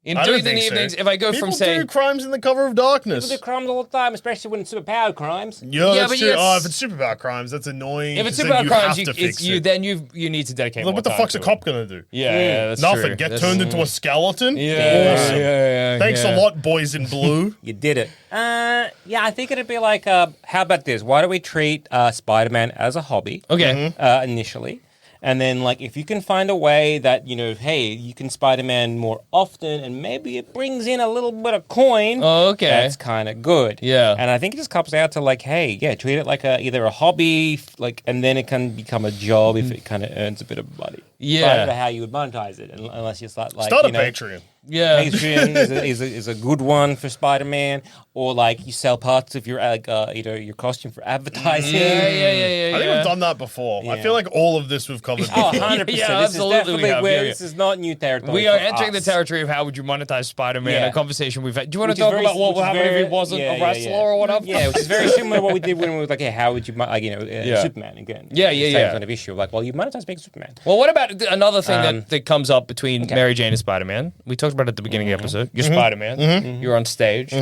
In I doing don't it in the think evenings, so. if I go People from say do crimes in the cover of darkness. people do crimes all the time, especially when it's superpowered crimes. Yeah, Yeah, that's but true. yes. Oh, if it's superpower crimes, that's annoying. if it's 'cause then about you crimes, have to fix you it. then you need to dedicate Like, more what the time fuck's a to cop it. gonna do? Yeah, that's Nothing. true. Get That's- turned into a skeleton? Yeah, Awesome. yeah. Thanks a lot, boys in blue. You did it. Yeah, I think it'd be like, how about this? Why do we treat Spider-Man as a hobby? Okay. Initially. And then, like, if you can find a way that, hey, you can Spider-Man more often and maybe it brings in a little bit of coin. Oh, okay. That's kind of good. Yeah. And I think it just comes out to, like, hey, yeah, treat it like either a hobby, like, and then it can become a job if it kind of earns a bit of money. Yeah. But I don't know how you would monetize it unless you start, like, Start a Patreon. Yeah. Patreon is a good one for Spider-Man, or like you sell parts of your your costume for advertising. Yeah. I think we've done that before. I Yeah. feel like all of this we've covered Oh, before. 100%. Yeah, This absolutely is definitely we have, where yeah. this is not new territory. We are for entering the us. territory of how would you monetize Spider-Man, Yeah. a conversation we've had. Do you want Which to is talk very- about what which would is happen very- if he wasn't yeah, a yeah, wrestler yeah. or whatever? Yeah, which is very similar to what we did when we were like, hey, how would you, Superman again? Yeah, The same yeah. kind of issue. Like, well, you monetize being Superman. Well, what about another thing that comes up between Mary Jane and Spider-Man? We talked about it at the beginning of the episode. You're Spider-Man. You're on stage.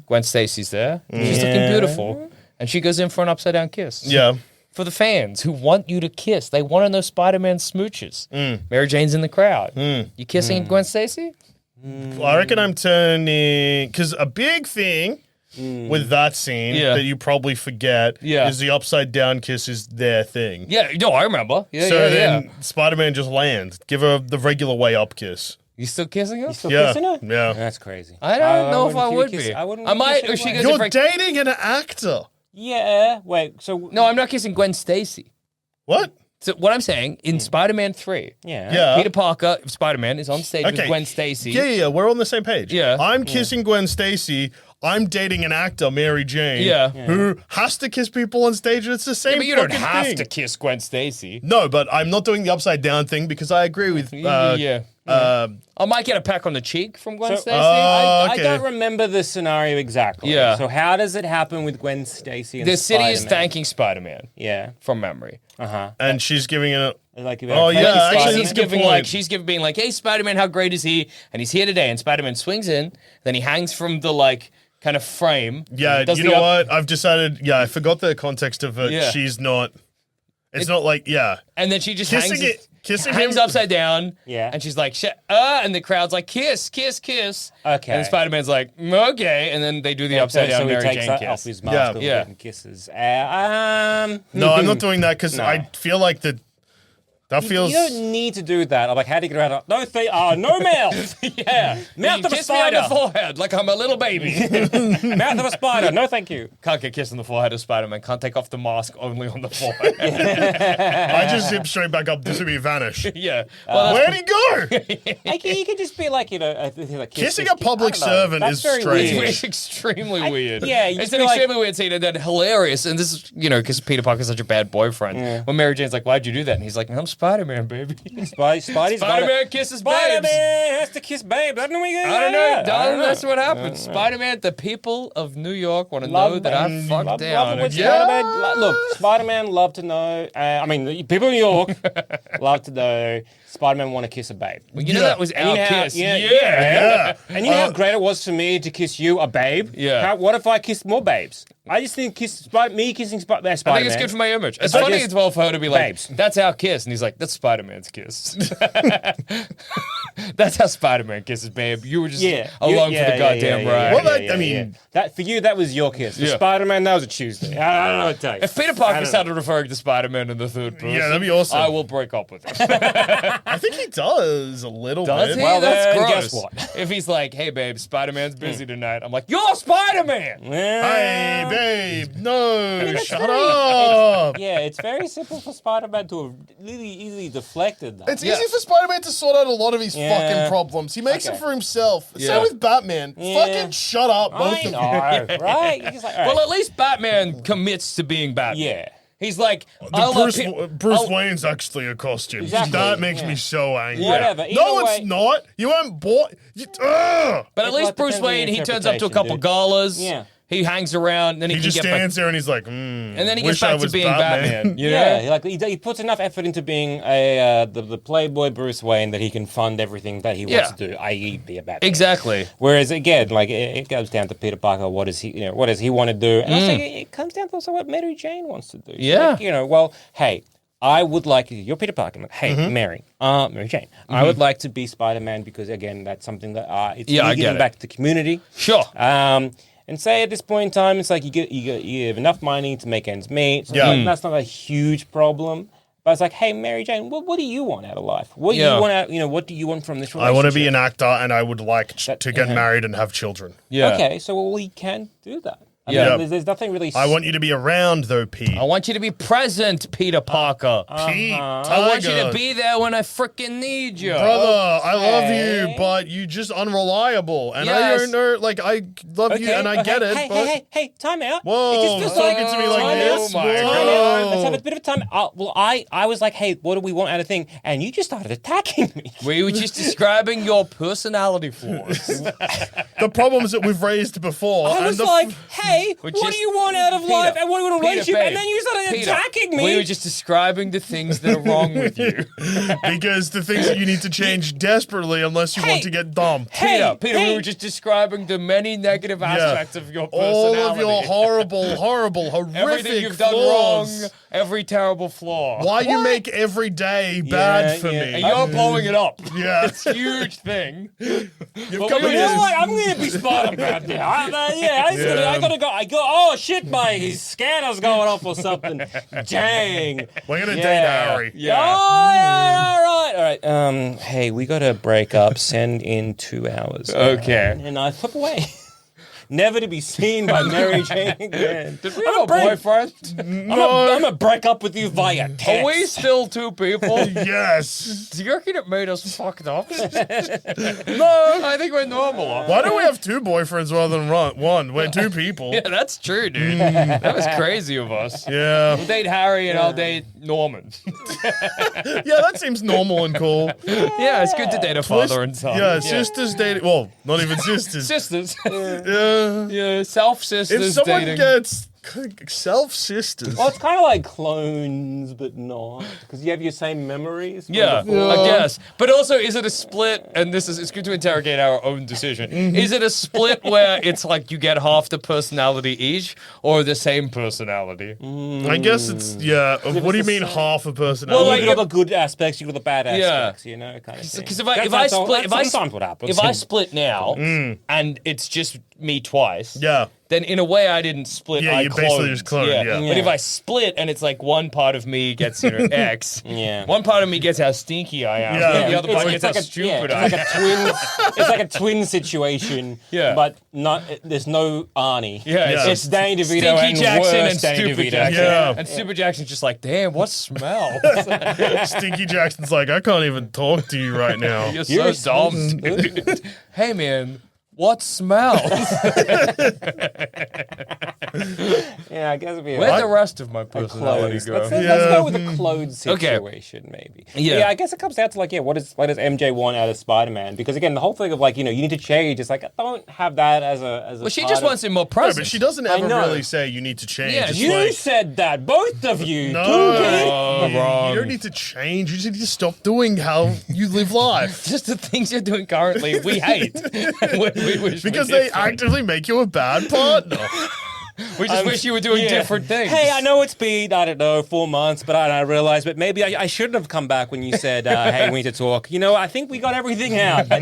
Gwen Stacy's there. She's looking beautiful. And she goes in for an upside-down kiss. Yeah. For the fans who want you to kiss. They want to know Spider-Man smooches. Mary Jane's in the crowd. You kissing Gwen Stacy? Well, I reckon I'm turning... Because a big thing with that scene Yeah. that you probably forget Yeah. is the upside-down kiss is their thing. Yeah, no, I remember. Yeah, So yeah, then yeah. Spider-Man just lands. Give her the regular way up kiss. You still kissing her? Still Yeah. kissing her? Yeah. That's crazy. I don't know if wouldn't I you would kiss- be. I wouldn't I might, kiss or she anyone. goes You're in for... dating an actor. Yeah. Wait. So No, I'm not kissing Gwen Stacy. What? So what I'm saying, in Spider-Man 3, Yeah. Peter Parker, Spider-Man, is on stage with Okay. Gwen Stacy. Yeah, we're on the same page. Yeah. I'm kissing Gwen Stacy. I'm dating an actor, Mary Jane, Yeah. who has to kiss people on stage. And it's the same Yeah, but you don't fucking have thing. to kiss Gwen Stacy. No, but I'm not doing the upside down thing because I agree with. I might get a peck on the cheek from Gwen So- Stacy. I okay. don't remember the scenario exactly. Yeah. So how does it happen with Gwen Stacy and the city is Spider-Man? thanking Spider-Man Yeah. from memory. and she's giving it. Like, Oh, yeah, Like, actually, he's that's a good giving point. being like, hey, Spider-Man, how great is he? And he's here today. And Spider-Man swings in, then he hangs from the like kind of frame. Yeah, does you the know up- what? I've decided. Yeah, I forgot the context of it. Yeah. She's not. It's not like And then she just kissing hangs him. upside down. Yeah. And she's like, and the crowd's like, kiss, kiss, kiss. Okay. And Spider-Man's like, okay. And then they do the upside down so Mary he takes Jane that kiss. off his mask Yeah. a little Yeah. bit and kisses. No, I'm not doing that because No. I feel like that. That feels. You don't need to do that. I'm like, how do you get around? No no mouth. Yeah, mouth of a Kiss me on the spider. forehead like I'm a little baby. Mouth of a spider. No, thank you. Can't get kissed on the forehead of Spider-Man. Can't take off the mask, only on the forehead. I just zip straight back up. This would be vanish. Yeah. Well, Where'd he go? You can just be like, like Kissing a public servant That's is very strange. weird. it's extremely weird. yeah, you it's just an feel like- extremely weird scene and then hilarious. And this is, because Peter Parker's such a bad boyfriend. Yeah. When Mary Jane's like, "Why'd you do that?" And he's like, "I'm Spider-Man, baby." Spidey's Spider-Man kisses babes. Spider-Man has to kiss babes. I don't know. I don't know. Darling, that's what happens. Spider-Man, the people of New York want to know that I fucked down. Look, Spider-Man love to know. The people in New York love to know. Spider-Man want to kiss a babe. Well, that was our kiss. Yeah. And you know how great it was for me to kiss you, a babe? Yeah. What if I kissed more babes? I just think me kissing Spider-Man. I think it's good for my image. It's funny as well for her to be like, babes. "That's our kiss," and he's like, "That's Spider-Man's kiss." That's how Spider-Man kisses, babe. You were just along for the goddamn ride. Well, that for you, that was your kiss. For Yeah. Spider-Man, that was a Tuesday. I don't know what to tell you. If Peter Parker started referring to Spider-Man in the third person, that'd be awesome. I will break up with him. I think he does a little Does bit. he? Well, That's then, gross. guess what? If he's like, "Hey, babe, Spider-Man's busy tonight," I'm like, "You're Spider-Man." Hey, babe, no, shut very- up. Yeah, it's very simple for Spider-Man to have really easily deflected that. It's easy for Spider-Man to sort out a lot of his Yeah. fucking problems. He makes Okay. it for himself. Yeah. Same with Batman. Yeah. Fucking shut up, both I of you. know, right? You're just like, all Well, right. at least Batman commits to being Batman. Yeah. He's like, I'll let Bruce Wayne's actually a costume. Exactly, That makes yeah. me so angry. Whatever. No, Either it's way- not. You haven't bought. Ugh. But at It's least like Bruce depends on Wayne, your he turns up to a interpretation, couple dude. galas. Yeah. He hangs around, then he He can just get back. stands there and he's like, And then he gets wish I back to was being Batman. You know? Yeah, like he puts enough effort into being the playboy Bruce Wayne that he can fund everything that he wants to do, i.e., be a Batman. Exactly. Whereas again, like it goes down to Peter Parker. What does he want to do? And also, it comes down to also what Mary Jane wants to do. She's Yeah. like, well, hey, I would like you're Peter Parker. Like, hey, Mary Jane, I would like to be Spider-Man because again, that's something that it's Yeah, I me get giving it. back to the community. Sure. And say at this point in time, it's like you have enough money to make ends meet. So that's not a huge problem. But it's like, hey, Mary Jane, what do you want out of life? What do you want out? What do you want from this I relationship? want to be an actor and I would like to get married and have children. Yeah. Okay, so we can do that. I Yeah. mean, there's nothing really. I want you to be around though, Pete. I want you to be present, Peter Parker. Pete, I want you to Tiger. be there when I freaking need you. Brother, I love Okay. you, but you just unreliable. And I Yes. don't know, like, I love you and I get it, Hey, but... hey, time out. Whoa, It just feels talking like to me like time this? Oh my Whoa. Time out. Let's have a bit of a time. I was like, hey, what do we want out of thing? And you just started attacking me. We were just describing your personality flaws. The problems that we've raised before. I and was the like, hey, We're what just- do you want out of Peter, life? And what do you want in a Peter, relationship? babe, And then you started Peter, attacking me. We were just describing the things that are wrong with you. because the things that you need to change desperately unless you Hey. want to get dumb. Peter, we hey. were just describing the many negative aspects of your All personality. of your horrible, horrific everything you've done flaws. wrong, every terrible flaw. Why you make every day bad for yeah. me. And you're blowing it up. Yeah. It's a huge thing. You've But come we in You know here- what? I'm gonna be Spider-Man now. I gotta go. Oh shit, my scanner's going off or something. Dang. We're gonna date Yeah. Harry. Yeah. Oh, yeah, all right. Hey, we gotta break up. Send in 2 hours. Okay. And I flip away. Never to be seen by Mary Jane again. Did we have a boyfriend? I'm gonna break up with you via text. Are we still two people? Yes. Do you reckon it made us fucked up? No, I think we're normal. Why don't we have two boyfriends rather than one? We're two people. Yeah, that's true, dude. That was crazy of us. Yeah. We'll date Harry and I'll date Norman. Yeah, that seems normal and cool. Yeah, it's good to date a father and son. Yeah, sisters dating. Well, not even sisters. Sisters. Yeah. Yeah, self-sisters If someone dating. gets self-sisters. Well, it's kind of like clones, but not because you have your same memories. from Yeah, before. I guess. But also, is it a split? And it's good to interrogate our own decision. Is it a split where it's like you get half the personality each, or the same personality? I guess it's, yeah. What do you it's the mean same- half a Well, personality? like, You got the good aspects, you got the bad Yeah. aspects, you know, kind of thing. Because if That's I sometimes what happens. split now, and it's just me twice, Yeah. then in a way I didn't split. Yeah, I you basically cloned. just cloned, yeah. But if I split and it's like one part of me gets X, Yeah. one part of me gets how stinky I am, Yeah. and the other part gets how like stupid it's I like am. a twin. It's like a twin situation. Yeah. But not. There's no Arnie. Yeah, It's Danny DeVito Stinky and Jackson worse and Danny Stupid DeVito. Jackson. Yeah. And Stupid Jackson's just like, damn, what smell? Stinky Jackson's like, I can't even talk to you right now. You're so dumb, dude. Hey, man, what smells? Yeah, I guess it'd be Where'd the rest of my personality clothes. go? Let's go with a clothes Okay. situation, maybe. Yeah. I guess it comes down to like, what does MJ want out of Spider-Man? Because again, the whole thing of like, you need to change. It's like I don't have that as a. Well, she part just of- wants him more No, present. but she doesn't I ever know. really say you need to change. Yeah, It's You like, said that, both of you. no, Oh, wrong. you don't need to change. You just need to stop doing how you live life. Just the things you're doing currently, we hate. we wish Because we they actively make you a bad partner. We just wish you were doing different things. Hey, I know it's been, I don't know, 4 months, but I realized, but maybe I shouldn't have come back when you said, hey, we need to talk. I think we got everything out. I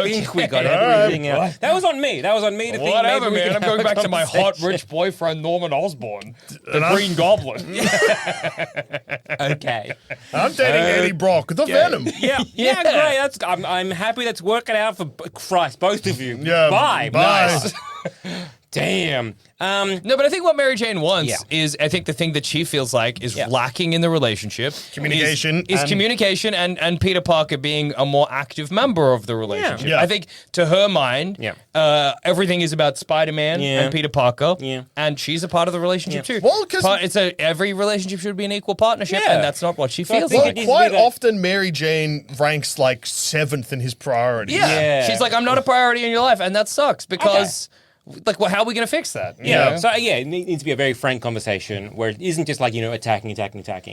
think we got everything out. That was on me. That was on me to think Whatever, maybe we man. could I'm going have a back to my hot, conversation. rich boyfriend, Norman Osborn, the And I'm- Green Goblin. Okay. I'm dating Eddie Brock, the Venom. Yeah, great. I'm happy that's working out for Christ, both of you. Yeah, Bye. bye. Nice. Damn. No, but I think what Mary Jane wants Yeah. is, I think the thing that she feels like is lacking in the relationship. Communication Is and- communication and Peter Parker being a more active member of the relationship. Yeah. I think to her mind, Yeah. everything is about Spider-Man and Peter Parker. Yeah. And she's a part of the relationship too. Well, 'cause- every relationship should be an equal partnership, Yeah. and that's not what she So I feels think like. it needs to Quite be that- often, Mary Jane ranks like 7th in his priorities. Yeah. Yeah. She's like, I'm not a priority in your life, and that sucks because, like, well, how are we going to fix that? You Yeah. know? So it needs to be a very frank conversation where it isn't just like attacking.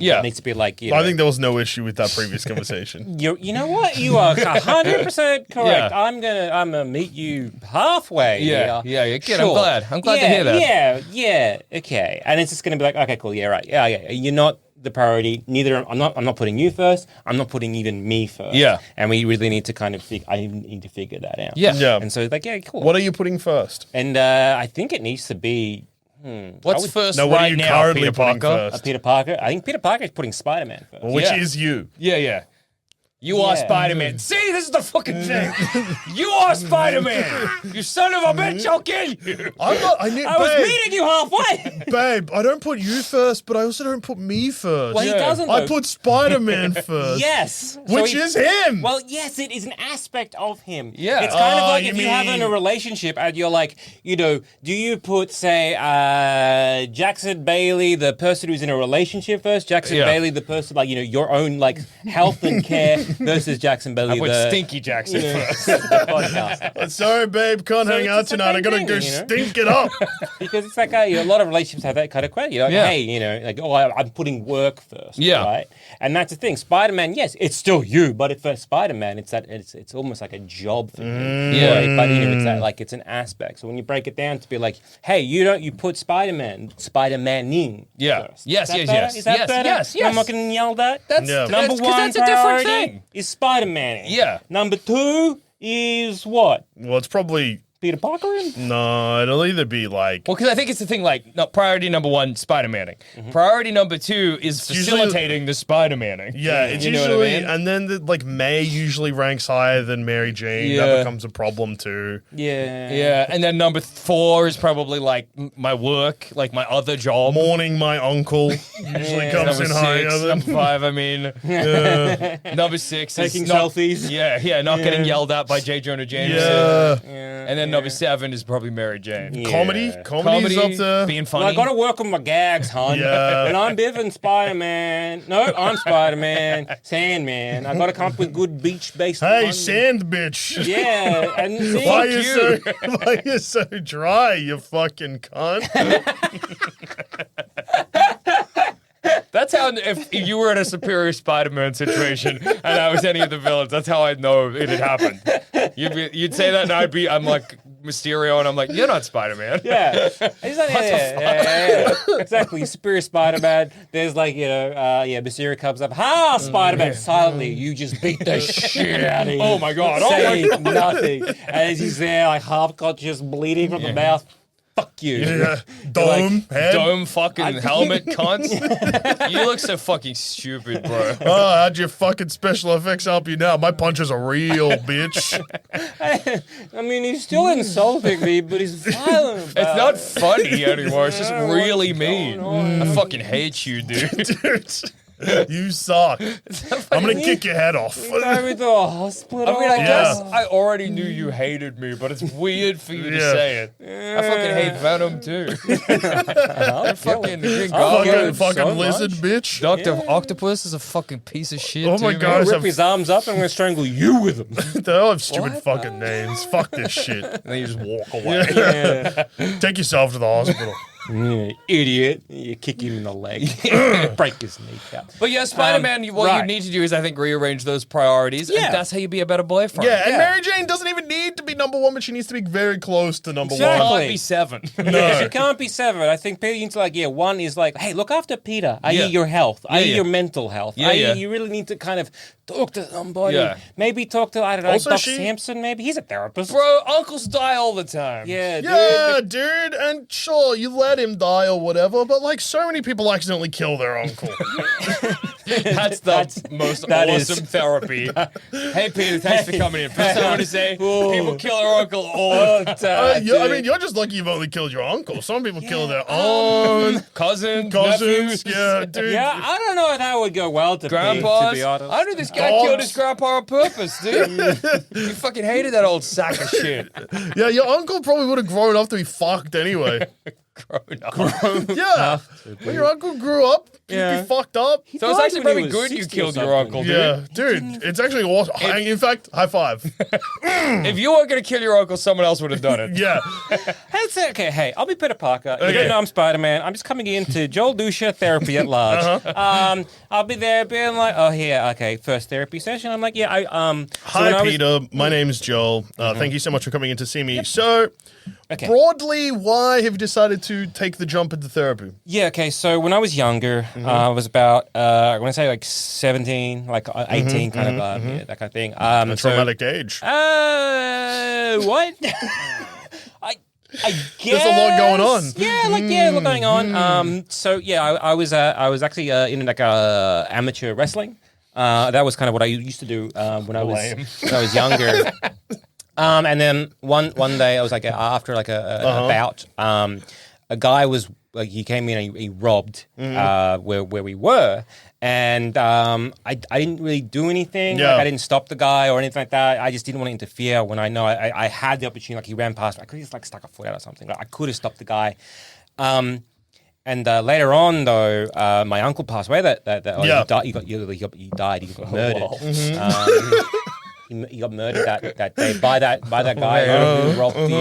Yeah. It needs to be like I think there was no issue with that previous conversation. you know what? You are 100% correct. Yeah. I'm gonna meet you halfway. Yeah. here. Yeah. Good. I'm glad. I'm glad to hear that. Yeah. Okay. And it's just gonna be like, okay, cool. Yeah. Right. Yeah. You're not the priority. Neither. I'm not putting you first. I'm not putting even me first. Yeah. And we really need to kind of. I need to figure that out. Yeah. Yeah. And so like, yeah, cool. What are you putting first? And I think it needs to be. What's first No, what are right you now, currently Peter putting Parker? first? Peter Parker. I think Peter Parker is putting Spider-Man first. Which Yeah. is you. Yeah. You are Yeah. Spider-Man. See, this is the fucking thing. You are Spider-Man. You son of a bitch, I'll kill you. I'm not. I need. I was babe, meeting you halfway. babe, I don't put you first, but I also don't put me first. Well, he doesn't. I though. put Spider-Man first. Yes. Which is him. Well, yes, it is an aspect of him. Yeah. It's kind of like you if you have in a mean- relationship and you're like, do you put, say, Jackson Bailey, the person who's in a relationship first, Jackson Yeah. Bailey, the person, like, your own, like, health and care versus Jackson Bailey, I put the Stinky Jackson first. the podcaster. Sorry, babe, can't hang it's out the same tonight. I gotta thing, go you know? stink it up. Because it's like a lot of relationships have that kind of question. You're like, Yeah. hey, like, I'm putting work first. Yeah. Right. And that's the thing. Spider-Man, yes, it's still you, but for Spider-Man, it's almost like a job for you. Yeah. Right? But it's that, like it's an aspect. So when you break it down to be like, hey, you put Spider-Man-ing Yeah. first. Yes, Is that yes, better? yes. Is that Yes, better? yes, yes. I'm not getting yelled at. That's Yeah. that's Number 'cause one that's a different priority thing. is Spider-Man. Yeah. Number two is what? Well, it's probably Peter Parker? no. It'll either be like Well, because I think it's the thing like, no, priority number one, Spider-Maning. Priority number two is usually- facilitating the Spider-Maning. yeah. It's You know what I usually mean? and then like May usually ranks higher than Mary Jane. Yeah. That becomes a problem too. Yeah. Yeah, and then number 4 is probably like my work, like my other job. Mourning my uncle usually comes Number in 6, higher number than 5, I mean. Number 6 is Taking not, selfies. Yeah, not getting yelled at by J. Jonah Jameson. yeah. And then number 7 is probably Mary Jane. Yeah. Comedy's up there. being Well, funny. I got to work on my gags, hon. Yeah. And I'm Biff Spider-Man. No, I'm Spider-Man. Sandman. I got to come up with good beach-based. Hey, fun. sand bitch. Yeah, and see, Why Fuck why you so dry, you fucking cunt? That's how, if you were in a superior Spider-Man situation and I was any of the villains, that's how I'd know it had happened. You'd say that and I'm like Mysterio and I'm like, you're not Spider-Man. yeah. Yeah. Exactly. Superior Spider-Man. There's like, Mysterio comes up. Ha, Spider-Man. Silently, you just beat the shit out of him. Oh my God. Saying nothing. And as he's there, like half conscious, bleeding from the mouth. fuck you. Yeah. Dome head. Dome fucking helmet cunts. You look so fucking stupid, bro. Oh, how'd your fucking special effects help you now? My punches are real, bitch. I mean, he's still insulting me, but he's violent. It's not funny anymore. It's just really mean. I fucking hate you, dude. Dude, you suck. I'm gonna kick your head off. Drive me to a hospital. I mean, I Yeah. guess I already knew you hated me, but it's weird for you to Yeah. say it. I fucking hate Venom too. fucking Fucking so lizard, much. bitch. Dr. Octopus is a fucking piece of shit. Oh my too, God. man. Rip his arms up and I'm going to strangle you with them. They all have stupid fucking names. Fuck this shit. And then you just walk away. Yeah. Take yourself to the hospital. Idiot. You kick him in the leg. Break his kneecap. But yeah, Spider-Man, what you right. need to do is, I think, rearrange those priorities, Yeah. and that's how you be a better boyfriend. Yeah, and Mary Jane doesn't even need to be number one, but she needs to be very close to number Exactly. one. Can't be 7. Yeah, she can't be severed. I think Peter needs to one is like, hey, look after Peter. Yeah. I.e. your health. Yeah, I.e. yeah. your mental health. Yeah, I.e. yeah. you really need to kind of talk to somebody. Yeah. Maybe talk to, I don't know, Also, Doc she- Sampson maybe. He's a therapist. Bro, uncles die all the time. Yeah, dude. Yeah, dude, and sure, you let him die or whatever, but like so many people accidentally kill their uncle. That's the most that is- awesome therapy. Hey, Peter, thanks for coming in. First, I want to say, people kill their uncle all the time. I mean, you're just lucky you've only killed your uncle. Some people kill their own Cousins, cousins. nephews. Yeah, dude. Yeah, I don't know if that would go well to Grandpas. Pete, to be honest. I knew this guy Dogs. killed his grandpa on purpose, dude. You fucking hated that old sack of shit. Yeah, your uncle probably would have grown up to be fucked anyway. Grown up. Yeah. When your uncle grew up, he'd Yeah. be fucked up. So it's died actually when he probably was good you 60 or killed your something. uncle, dude. Yeah, dude, it's actually awesome. In fact, high five. If you weren't going to kill your uncle, someone else would have done it. Yeah. That's it. Okay, hey, I'll be Peter Parker. You Okay. don't know I'm Spider-Man. I'm just coming into Joel Dusha therapy at large. I'll be there being like, oh, yeah, okay, first therapy session. I'm like, yeah, so when Hi, I was- Peter. My name's Joel. Thank you so much for coming in to see me. So, Okay. broadly, why have you decided to take the jump into therapy? Yeah, okay, so when I was younger, I was about, I want to say like 17, like 18, kind of, yeah, that kind of thing. A traumatic age. What? I guess There's a lot going on. Yeah, a lot going on. So yeah, I was actually in like amateur wrestling. That was kind of what I used to do when I was younger. And then one day I was like after like a bout, a guy was like he came in and he robbed where we were. And I didn't really do anything. Yeah. Like I didn't stop the guy or anything like that. I just didn't want to interfere when I know I had the opportunity. Like he ran past me. I could have just like stuck a foot out or something. Like I could have stopped the guy. And later on, though, my uncle passed away. He died. He got murdered. He got murdered that day by that guy who robbed and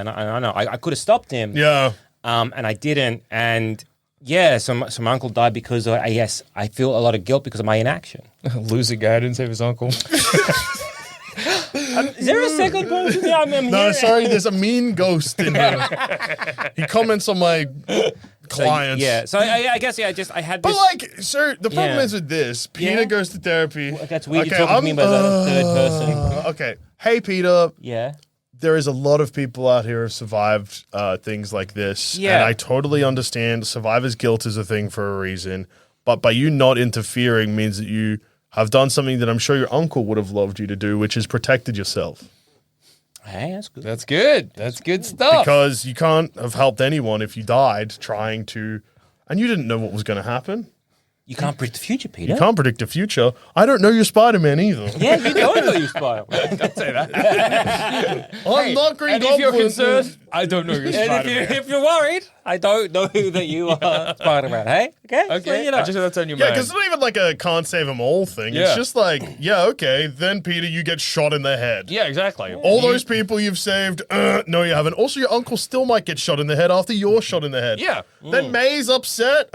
I know I could have stopped him. Yeah. And I didn't. And yeah, so my uncle died because I feel a lot of guilt because of my inaction. Loser guy didn't save his uncle. Is there a second person? Yeah, I'm No, here. sorry, there's a mean ghost in here. He comments on my clients. Yeah, so I guess I had But this. like, sir, the problem Yeah. is with this. Peter Yeah. goes to therapy. That's weird. You're talking to me by the third person. Okay. Hey, Peter. Yeah. There is a lot of people out here who have survived things like this. Yeah. And I totally understand survivor's guilt is a thing for a reason. But by you not interfering means that you have done something that I'm sure your uncle would have loved you to do, which is protected yourself. Hey, that's good. That's good. That's good stuff. Because you can't have helped anyone if you died trying to, and you didn't know what was going to happen. You can't predict the future, Peter. You can't predict the future. I don't know you're Spider-Man either. Yeah, you don't know you Spider-Man. Don't say that. I'm not Green And Goblin. if you're concerned, I don't know you're And Spider-Man. if you're worried, I don't know that you are Spider-Man. Hey, okay, Okay, So, you know. I just that's on your Yeah, mind. because it's not even like a can't save them all thing. Yeah. It's just like, yeah, okay, then Peter, you get shot in the head. Yeah, exactly. All those people you've saved, no, you haven't. Also, your uncle still might get shot in the head after you're shot in the head. Yeah. Then May's upset.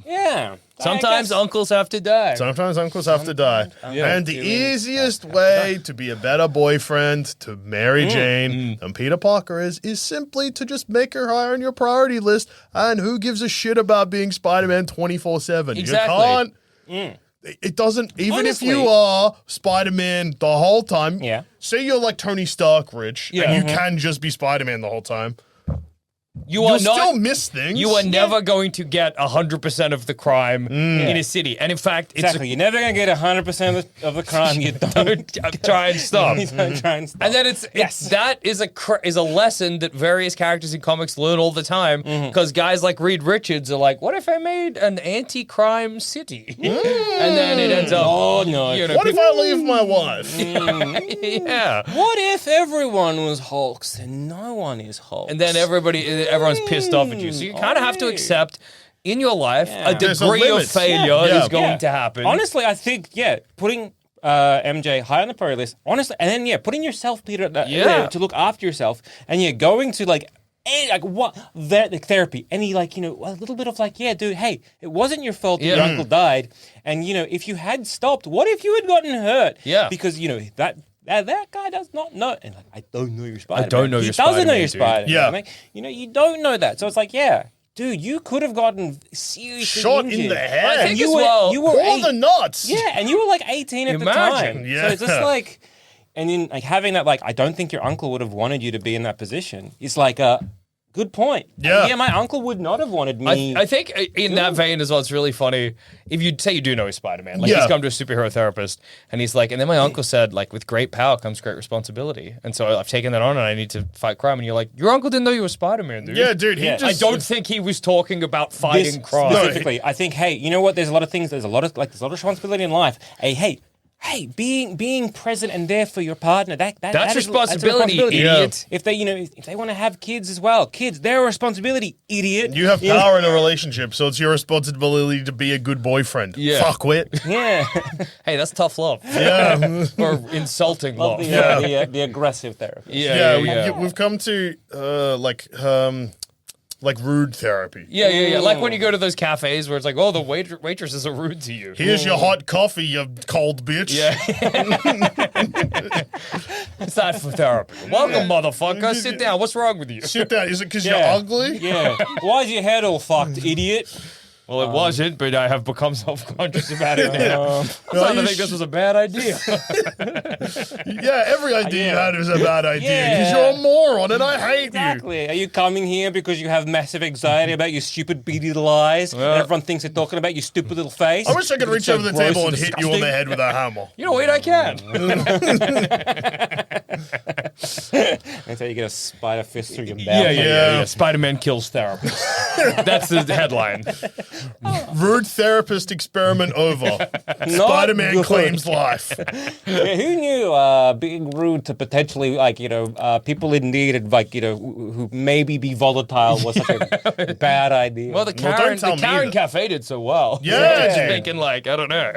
Yeah. Sometimes uncles have to die. Sometimes uncles have to die. Yeah. And the easiest way to be a better boyfriend to Mary Jane than Peter Parker is simply to just make her higher on your priority list. And who gives a shit about being Spider-Man 24/7? Exactly. You can't it doesn't, even Honestly. if you are Spider-Man the whole time, Yeah. say you're like Tony Stark rich, Yeah. and you can just be Spider-Man the whole time, You you'll are not. still miss things. You are never going to get 100% of the crime in a city, and in fact, it's Exactly. You're never going to get 100% of the crime you don't try and stop. you don't try and stop. And then that is a lesson that various characters in comics learn all the time because guys like Reed Richards are like, what if I made an anti-crime city? And then it ends up. Oh, no. You know, What if I leave my wife? yeah. What if everyone was Hulks and no one is Hulks? And then everyone's pissed off at you. So you kind of have to accept in your life a There's a degree of limit. failure Yeah. is going to happen. Honestly, I think, putting MJ high on the priority list, honestly, and then, putting yourself, Peter, to look after yourself, and going to, therapy, any, a little bit of, dude, hey, it wasn't your fault that your uncle died, and, if you had stopped, what if you had gotten hurt? Yeah. Because, that guy does not know. And I don't know your Spider-Man. don't know he your doesn't know Spider-Man, your dude. Spider-Man. Yeah. You don't know that. So it's dude, you could have gotten seriously Shot injured. in the head. I think as well. You were All the nuts. yeah, and you were 18 at the Imagine. time. Yeah. So it's just and then having that, I don't think your uncle would have wanted you to be in that position. It's good point. Yeah. Yeah, my uncle would not have wanted me. I think in that vein as well, it's really funny. If you say you do know he's Spider-Man, Yeah. he's come to a superhero therapist, and he's like, and then my uncle said, with great power comes great responsibility, and so I've taken that on, and I need to fight crime. And you're like, your uncle didn't know you were Spider-Man, dude. Yeah, dude. He Yeah. just. I don't think he was talking about fighting crime. Specifically, I think, hey, you know what? There's a lot of things. There's a lot of responsibility in life. Hey, being present and there for your partner, that's That's a responsibility, idiot. If they, if they want to have kids as well, their responsibility, idiot. You have power in a relationship, so it's your responsibility to be a good boyfriend. Yeah. Fuckwit. Yeah. Hey, that's tough love. Yeah. Or insulting love. The aggressive therapist. Yeah. We've come to rude therapy. Yeah. Like when you go to those cafes where it's like, oh, the waitresses are rude to you. Here's your hot coffee, you cold bitch. Yeah. It's not for therapy. Welcome, motherfucker. Sit down. What's wrong with you? Sit down. Is it because Yeah. you're ugly? Yeah. Why's your head all fucked, idiot? Well, it wasn't, but I have become self-conscious about it now. I'm starting to think this was a bad idea. Yeah, every idea you had was a bad idea because Yeah. you're a moron and I hate you. Exactly. Are you coming here because you have massive anxiety about your stupid beady little eyes and everyone thinks they're talking about your stupid little face? I wish I could reach So over the gross table and and hit you on the disgusting. head with a hammer. You know, wait, I can. That's how you get a spider fist through your mouth. Yeah. Spider-Man kills therapist. That's the headline. Rude therapist experiment over. Spider-Man good. claims life. Yeah, who knew being rude to potentially, people in need and, who maybe be volatile was such a bad idea. Well, the don't Karen, tell me Karen that. Cafe did so well. Yeah, So I was just dude. thinking, I don't know.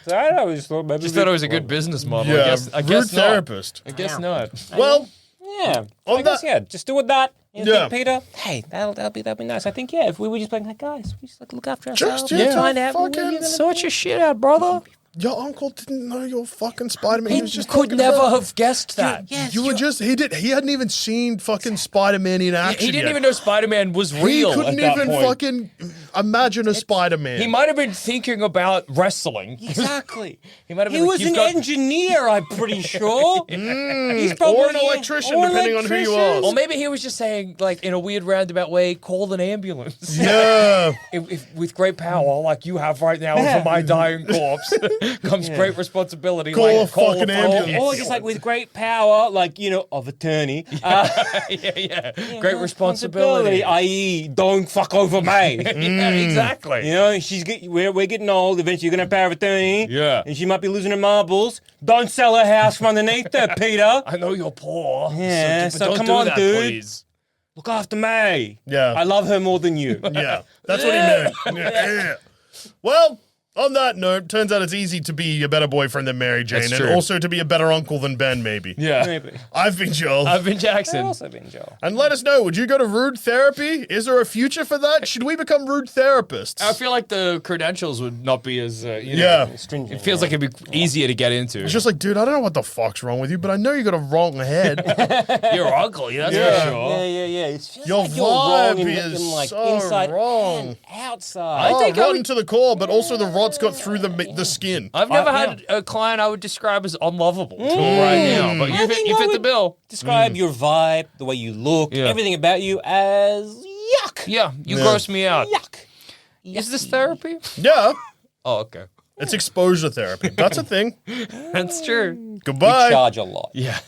So I don't know, I just thought maybe Just thought it was a good business model. Yeah, I rude guess not. therapist. I guess not. Well, Yeah, On I guess, that- just do with that. You Yeah. think, Peter? Hey, that'll be nice. I think, if we were just like, guys, we just look after ourselves. Just find out fucking Sort your shit out, brother. your uncle didn't know you're fucking Spider-Man. He was just could talking never about- have guessed that. You were just he hadn't even seen fucking Spider-Man in action. He didn't yet. even know Spider-Man was He real. couldn't at that even point. fucking imagine a Spider-Man. He might have been thinking about wrestling. Exactly. He might have been He like, was "You've an got-" engineer, I'm pretty sure. He's probably or an electrician, depending on who you are. Or maybe he was just saying, in a weird roundabout way, call an ambulance. Yeah. If with great power, like you have right now over my dying corpse, comes great responsibility. Call like, a fucking ambulance. Or just with great power, of attorney. yeah. Great responsibility. i.e., don't fuck over me. Yeah, exactly. We're getting old. Eventually, you're gonna have power of attorney. Yeah. and she might be losing her marbles. Don't sell her house from underneath her, Peter. I know you're poor. Yeah, but so don't come do on, that, dude. please. Look after me. Yeah. I love her more than you. Yeah, that's what he meant. Yeah. Well, on that note, turns out it's easy to be a better boyfriend than Mary Jane, That's and true. also to be a better uncle than Ben, maybe. Yeah. Maybe. I've been Joel. I've been I've Jackson. also been Joel. And let us know, would you go to rude therapy? Is there a future for that? Should we become rude therapists? I feel like the credentials would not be as, Yeah. Stringent. It feels like it'd be easier to get into. It's just like, dude, I don't know what the fuck's wrong with you, but I know you got a wrong head. You're ugly, that's Yeah. for sure. Yeah. It feels Your like you're wrong vibe in, is in, so inside wrong. and outside. Rotten to the core, but also the rotten it's got through the skin. I've never had a client I would describe as unlovable till right now, but you fit the bill. Describe your vibe, the way you look, everything about you as yuck. Yeah, you gross me out. Yuck. Is this therapy? Yeah. Oh, okay. It's exposure therapy. That's a thing. That's true. Goodbye. We charge a lot. Yeah.